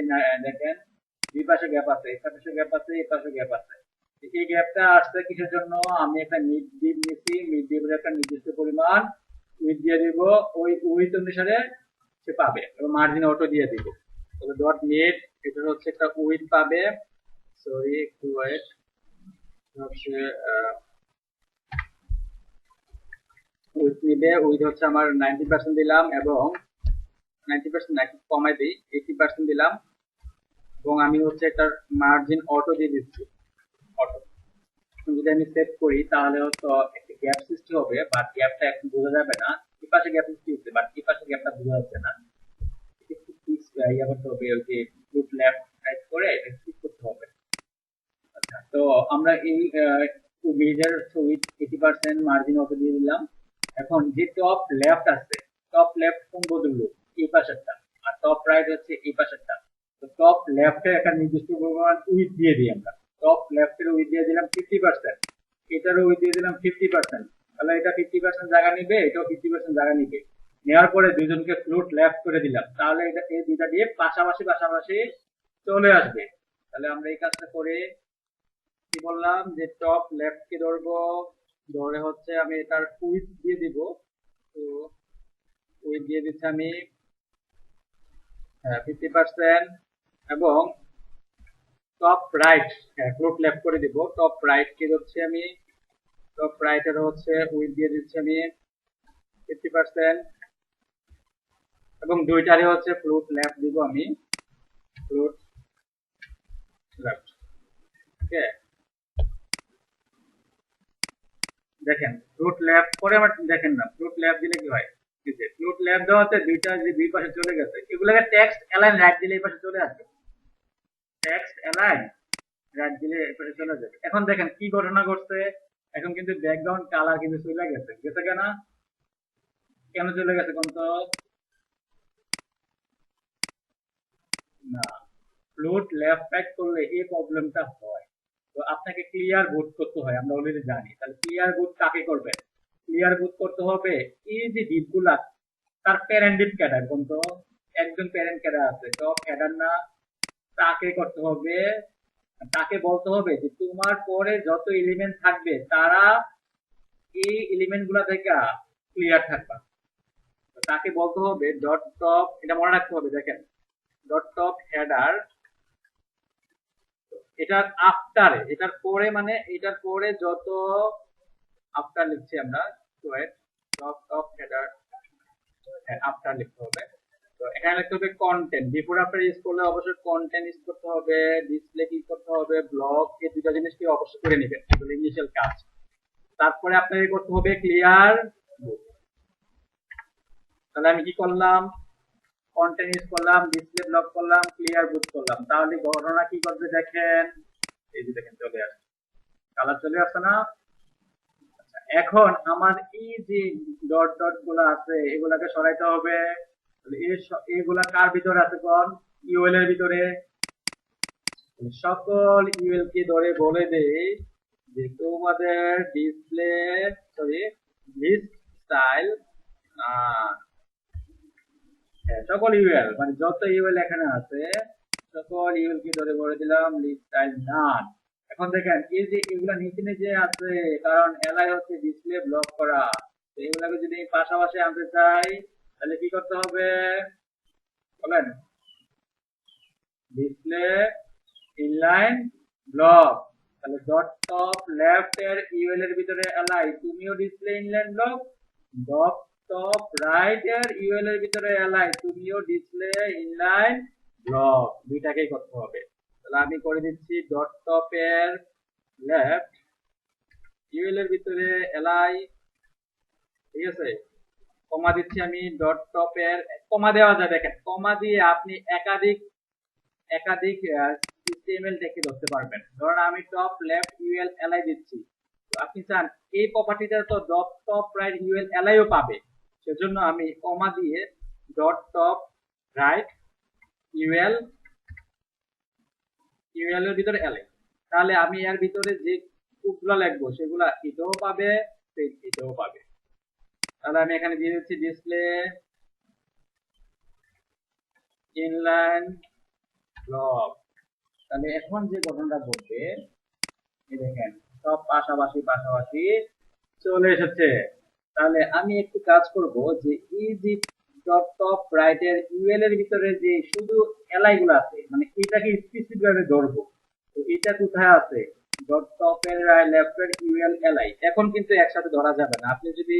Speaker 1: দেখেন দুই পাশে গ্যাপ আছে, এই পাশে গ্যাপ আছে, এই পাশে গ্যাপ আছে। এই গ্যাপটা আসছে কিসের জন্য? আমি একটা মিড ডিপ নিচ্ছি, মিড ডিপের একটা নির্দিষ্ট পরিমাণ উইথ দিয়ে দিব, ওই উইথ অনুসারে সে পাবে, এবং মার্জিন অটো দিয়ে দিব। তবে ডট মিড এটা হচ্ছে একটা উইথ পাবে, সরি একটু ওয়েট, হচ্ছে উইথ নিবে, উইথ হচ্ছে আমার 90% দিলাম, এবং 90% না একটু কমাই দিই, 80% দিলাম, এবং আমি হচ্ছে একটা মার্জিন অটো দিয়ে দিচ্ছি, অটো। যদি আমি সেভ করি তাহলে হয়তো একটা গ্যাপ সৃষ্টি হবে, বাট গ্যাপটা এখন বোঝা যাবে না। এই পাশে গ্যাপ সৃষ্টি হচ্ছে, বাট এই পাশে গ্যাপটা বোঝা যাচ্ছে না। একটু ফিক্স ইয়া করতে হবে, ওই যে রুট লেফট রাইট করে এটা ফিক্স করতে হবে। আচ্ছা, তো আমরা এই মেজার উইথ 80% মার্জিন অটো দিয়ে দিলাম। এখন যে টপ লেফট আছে, টপ লেফট কোন বদললো? এই পাশেরটা, আর টপ রাইট হচ্ছে এই পাশেরটা। তো টপ লেফটে একটা নির্দিষ্ট পরিমাণ উইথ দিয়ে দিই আমরা, টপ লেফটের উইথ দিয়ে দিলাম 50%, এটারও উইথ দিয়ে দিলাম 50%, তাহলে এটা 50% জায়গা নিবে, এটাও 50% জায়গা নিবে। নেওয়ার পরে দুইজনকে ফ্লোট লেফট করে দিলাম, তাহলে এটা এই দুইটা দিয়ে পাশাপাশি চলে আসবে। তাহলে আমরা এই কাজটা করে কি বললাম যে টপ লেফট কে ধরবো, ধরে হচ্ছে আমি এটার উইথ দিয়ে দিব, তো উইথ দিয়ে দিচ্ছি আমি 50%, এবং টপ রাইট ফ্লোট লেফট করে দিব, টপ রাইট কে ধরছি আমি, টপ রাইট এর হচ্ছে উইথ দিয়ে দিচ্ছি আমি 50%, এবং দুইটারে হচ্ছে ফ্লোট লেফট দিব আমি, ফ্লোট লেফট। ওকে, দেখেন ফ্লোট লেফট করে আমার দেখেন না, ফ্লোট লেফট দিলে কি হয়, ফ্লোট লেফট দেওয়াতে দুইটা যে দুই পাশে চলে গেছে, এগুলোকে টেক্সট অ্যালাইন রাইট দিলে এই পাশে চলে আসবে, টেক্সট অ্যালাইন রাইট দিলে এই পাশে চলে যাবে। এখন দেখেন কি ঘটনা ঘটছে, এখন কিন্তু ব্যাকগ্রাউন্ড কালার কিন্তু চলে গেছে, গেছে কেন? কেন চলে গেছে কোন তো? না, ফ্লোট লেফট রাইট করলে এই প্রবলেমটা হয়। তো আপনাকে ক্লিয়ার বোর্ড করতে হয়, আমরা অলরেডি জানি। তাহলে ক্লিয়ার বোর্ড কাকে করবেন? ক্লিয়ার বোর্ড করতে হবে এই যে ডিপগুলা, তার প্যারেন্ট ডিপ ক্যাডার কোন তো? একজন প্যারেন্ট ক্যাডার আছে, টপ হেডার না, তাকে করতে হবে, তাকে বলতে হবে যে তোমার পরে যত এলিমেন্ট থাকবে তারা এই এলিমেন্ট গুলা থেকে ক্লিয়ার থাকবা। তাকে বলতে হবে ডট টপ, এটা মনে রাখতে হবে, দেখেন ডট টপ হেডার, এটার আফটারে, এটার পরে, মানে এটার পরে যত আফটার লিখছি আমরা, ডট টপ হেডার আফটার লিখতে হবে। তো এখানে লিখতে হবে কন্টেন্ট, বিফোর আফটার ইউজ করলে অবশ্যই কন্টেন্ট ইউজ করতে হবে, ডিসপ্লে কি করতে হবে, ব্লক, এই দুটো জিনিস কি অবশ্যই করে নেবেন, এগুলো ইনিশিয়াল কাজ। তারপরে আপনাকে করতে হবে ক্লিয়ার। তাহলে আমি কি করলাম? কন্টেন্ট ইউজ করলাম, ডিসপ্লে ব্লক করলাম, ক্লিয়ার বুট করলাম, তাহলে ঘটনা কি করবে দেখেন, এই যে দেখেন চলে আসছে, কালার চলে আসছে না? এখন আমার এই যে ডট ডট গুলো আছে এগুলাকে সরাইতে হবে। এগুলা কার ভিতরে আছে কোন? ইউএল এর ভিতরে। সকল ইউএল কে ধরে বলে দেই যে তোমাদের ডিসপ্লে সরি লিস্ট স্টাইল সকল ইউএল মানে যত ইউএল এখানে আছে সকল ইউএল কে ধরে বলে দিলাম লিস্ট স্টাইল নান। এখন দেখেন এই যে এগুলা নিচে নিচে আছে কারণ এলাই হচ্ছে ডিসপ্লে ব্লক করা। তো এগুলাকে যদি পাশাপাশি আনতে চাই তাহলে কি করতে হবে বলেন? ডিসপ্লে ইনলাইন ব্লক, তাহলে ডট টপ লেফট এর ইউএল এর ভিতরে এলাই তুমিও display inline block, dot top right এর ইউএল এর ভিতরে এলাই তুমিও ডিসপ্লে ইনলাইন ব্লক, দুইটাকেই করতে হবে। তাহলে আমি করে দিচ্ছি ডট টপ এর লেফট ইউএল এর ভিতরে এলাই, ঠিক আছে, কমা দিচ্ছি আমি ডট টপ এর, কমা দেওয়া যায় দেখেন, কমা দিয়ে আপনি একাধিক একাধিক HTML দেখে ধরতে পারবেন। ধরুন আমি টপ লেফট ইউএল এলাই দিচ্ছি, তো আপনি চান এই প্রপার্টিটা তো ডট টপ রাইট ইউএল এলাইও পাবে, সেজন্য আমি কমা দিয়ে ডট টপ রাইট ইউএল এর ভিতরে এলাই, তাহলে আমি এর ভিতরে যে কোডগুলো লিখবো সেগুলা এটাও পাবে এটাও পাবে। তাহলে আমি এখানে দিয়ে দিচ্ছি ডিসপ্লে ইনলাইন ব্লক। তাহলে এখন যে ঘটনাটা ঘটবে এই দেখেন সব পাশাপাশি পাশাপাশি চলে এসেছে। তাহলে আমি একটু কাজ করব যে এই যে ডট টপ রাইট এর ইউএল এর ভিতরে যে শুধু এলাই গুলো আছে মানে এটাকে স্পেসিফিক ভাবে ধরবো, তো এটা কোথায় আছে ডট টপ এর লেফট এর ইউএল এলাই, এখন কিন্তু একসাথে ধরা যাবে না। আপনি যদি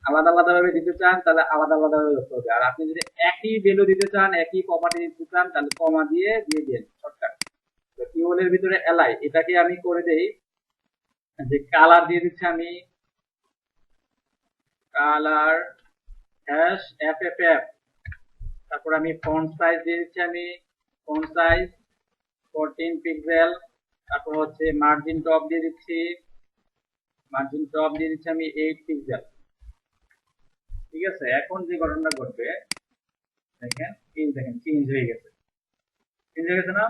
Speaker 1: আলাদা আলাদা ভাবে দিতে চান তাহলে আলাদা আলাদা ভাবে ধরতে হবে, আর আপনি যদি একই ভ্যালু দিতে চান একই প্রপার্টি দিতে চান তাহলে কমা দিয়ে দিন শর্টকাট। তো ইউএল এর ভিতরে এলাই এটাকে আমি করে দেই যে কালার দিয়ে দিচ্ছি আমি কালার হ্যাশ FFF, তারপর আমি ফন্ট সাইজ দিয়ে দিচ্ছি আমি ফন্ট সাইজ 14 পিক্সেল, তারপর হচ্ছে মার্জিন টপ দিয়ে দিচ্ছি আমি 8 পিক্সেল, ঠিক আছে। এখন যে ঘটনাটা ঘটবে দেখেন এই দেখেন চেঞ্জ হয়ে গেছে না।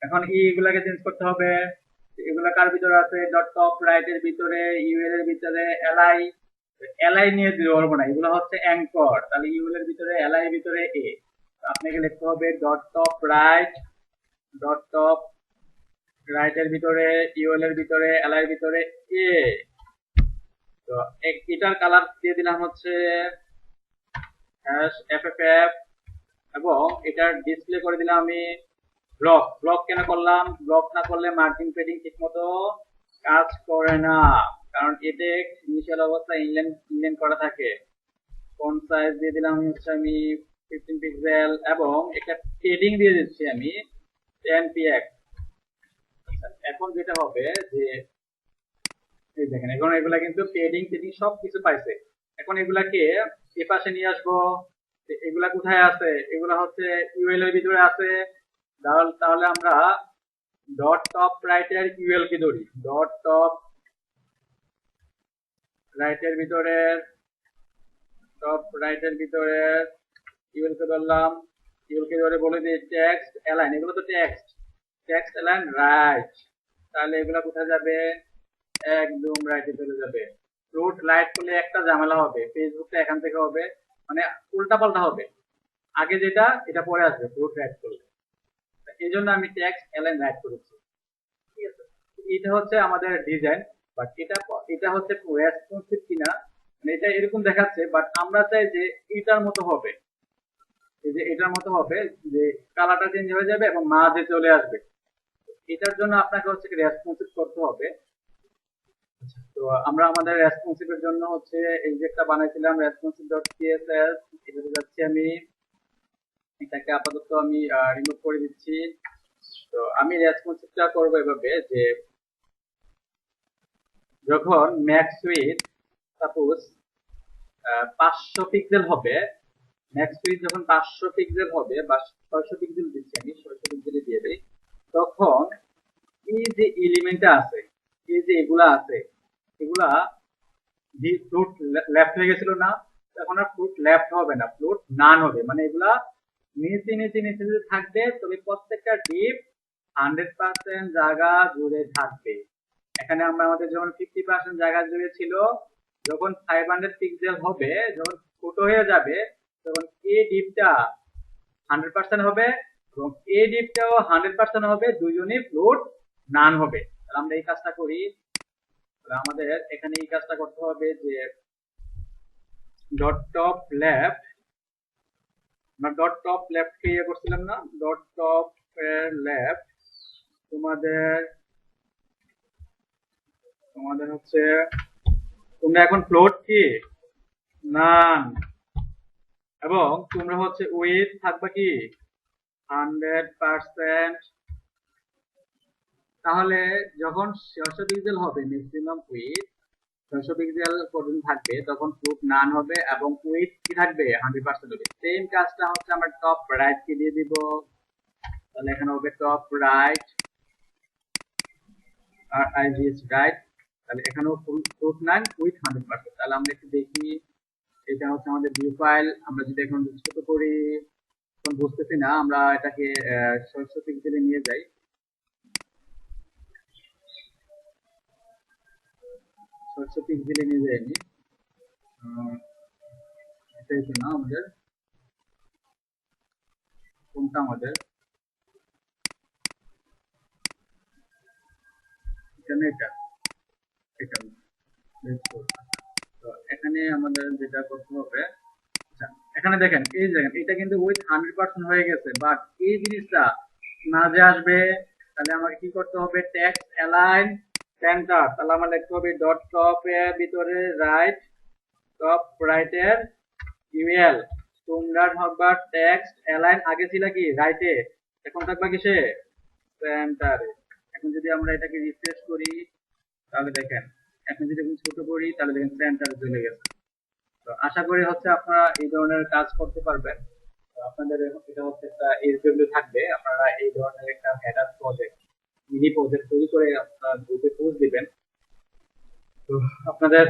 Speaker 1: এখন এইগুলাকে চেঞ্জ করতে হবে, এগুলা কার ভিতরে আছে ডট টপ রাইট এর ভিতরে ইউএল এর ভিতরে এলাই নিয়ে দিতে পারবো না, এগুলো হচ্ছে অ্যাঙ্কর, তাহলে ইউএল এর ভিতরে এলাই এর ভিতরে এ, আপনাকে লিখতে হবে ডট টপ রাইট এর ভিতরে ইউএল এর ভিতরে এলাই এর ভিতরে এ। তো এটার কালার দিয়ে দিলাম হচ্ছে FFF এবং এটার ডিসপ্লে করে দিলাম আমি ব্লক কেন করলাম? ব্লক না করলে মার্জিন পেডিং ঠিক মতো কাজ করে না, কারণ এতে ইনিশিয়াল অবস্থা ইনলাইন করা থাকে। ফন্ট সাইজ দিয়ে দিলাম হচ্ছে আমি 15 পিক্সেল এবং একটা পেডিং দিয়ে দিচ্ছি আমি 10 px। এখন যেটা হবে যে এই দেখেন এখন এগুলা কিন্তু পেডিং সব কিছু পাইছে। এখন এগুলাকে এ পাশে নিয়ে আসবো, এগুলা কোথায় আছে? এগুলা হচ্ছে ইউএল এর ভিতরে আছে, তাহলে আমরা ডট টপ রাইট এর ইউএল কে ধরি, ডট টপ রাইট এর ভিতরে ইউএল কে ধরলাম, ইউএল কে ধরে বলে দিই টেক্সট অ্যালাইন, এগুলো তো টেক্সট অ্যালাইন রাইট, তাহলে এগুলা কোথায় যাবে? একদম রাইটে চলে যাবে। ফ্লোট রাইট করলে একটা ঝামেলা হবে, ফেসবুকটা এখান থেকে হবে মানে উল্টা পাল্টা হবে, আগে যেটা এটা পরে আসবে ফ্লোট রাইট করলে, এই জন্য আমি টেক্সট অ্যালাইন রাইট করেছি, ঠিক আছে। এটা হচ্ছে আমাদের ডিজাইন, বাট এটা হচ্ছে রেসপন্সিভ কিনা মানে এটা এরকম দেখাচ্ছে, বাট আমরা চাই যে এটার মতো হবে, এই যে এটার মতো হবে যে কালারটা চেঞ্জ হয়ে যাবে এবং মাঝে চলে আসবে। এটার জন্য আপনাকে হচ্ছে রেসপন্সিভ করতে হবে। তো আমরা আমাদের রেসপন্সিভ এর জন্য হচ্ছে এই যে একটা বানাইছিলাম responsive.css, এটাতে যাচ্ছি আমি, এটাকে আপাতত আমি রিমুভ করে দিচ্ছি। তো আমি রেসপন্সিভটা করব এভাবে যে যখন ম্যাক্স উইডথ সাপোজ 500 পিক্সেল হবে, ম্যাক্স উইডথ যখন 500 পিক্সেল হবে বা 600 পিক্সেল দিচ্ছি আমি 600 পিক্সেলে দিয়ে দেই, তখন এই যে এলিমেন্টটা আছে এই যে এগুলা আছে এগুলা ফ্লোট লেফট হয়ে গেছিল না, এখন আর ফ্লোট লেফট হবে না, ফ্লোট নান হবে, মানে এগুলা নিচে নিচে নিচে থাকবে, তবে প্রত্যেকটা ডিপ 100% জায়গা জুড়ে থাকবে। এখানে আমরা আমাদের যখন 50% জায়গা জুড়ে ছিল, যখন 500 পিক্সেল হবে, যখন ছোট হয়ে যাবে, তখন এই ডিপটা 100% হবে এবং এই ডিপটাও 100% হবে, দুইজনই ফ্লোট নান হবে। তাহলে আমরা এই কাজটা করি। আমাদের এখানে এই কাজটা করতে হবে যে ডট টপ লেফট, আমরা ডট টপ লেফট কে ইয়ে করছিলাম না, ডট টপ লেফট তোমাদের তোমাদের হচ্ছে তোমরা এখন ফ্লোট কি নান, এবং তোমরা হচ্ছে উইথ থাকবা কি 100%। তাহলে যখন 600 পিক্সেল হবে ম্যাক্সিমাম উইথ 600 পিক্সেল পর্যন্ত থাকবে, তখন ফ্লোট নান হবে এবং উইথ কি থাকবে 100% হবে। সেম কাজটা হচ্ছে আমরা টপ রাইট কে দিয়ে দিব। তাহলে এখানে হবে টপ রাইট আর আইজিএস রাইট। তাহলে এখানেও ফ্লোট নান উইথ 100%। তাহলে আমরা একটু দেখি, এটা হচ্ছে আমাদের ভিউ ফাইল। আমরা যদি এখন ছোট করি, এখন বুঝতেছি না, আমরা এটাকে 600 পিক্সেলে নিয়ে যাই। 600 পিক্সেলে নিয়ে যাই আমি, এটাই তো না আমাদের, কোনটা আমাদের এখানে, এটা এটা তো এখানে আমাদের যেটা করতে হবে, আচ্ছা এখানে দেখেন এই জায়গা এটা কিন্তু উইথ 100% হয়ে গেছে, বাট এই জিনিসটা না যে আসবে, তাহলে আমাকে কি করতে হবে, টেক্সট অ্যালাইন সেন্টার। তাহলে আমার লিখতে হবে ডট টপ এর ভিতরে রাইট, টপ রাইটের ইউএল, তোমরা থাকবা টেক্সট অ্যালাইন, আগে ছিল কি রাইটে, এখন থাকবা কিসে, সেন্টারে। এখন যদি আমরা এটাকে রিফ্রেশ করি, তাহলে দেখেন এখন যদি আমি ছোট করি, তাহলে দেখেন সেন্টারে চলে গেছে। তো আশা করি হচ্ছে আপনারা এই ধরনের কাজ করতে পারবেন। তো আপনাদের এটা হচ্ছে একটা এসডব্লিউ থাকবে, আপনারা এই ধরনের একটা হেডার প্রজেক্ট, মিনি প্রজেক্ট তৈরি করে আপনারা গ্রুপে পোস্ট দিবেন। তো আপনাদের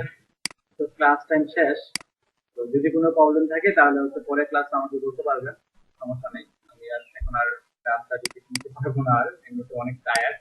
Speaker 1: তো ক্লাস টাইম শেষ। তো যদি কোনো প্রবলেম থাকে তাহলে হচ্ছে পরে ক্লাস আমাকে বলতে পারবেন, সমস্যা নেই। আমি আর এখন আর ক্লাসটা রিপিট নিতে পারবো না, আর এমনিতে অনেক টায়ার্ড।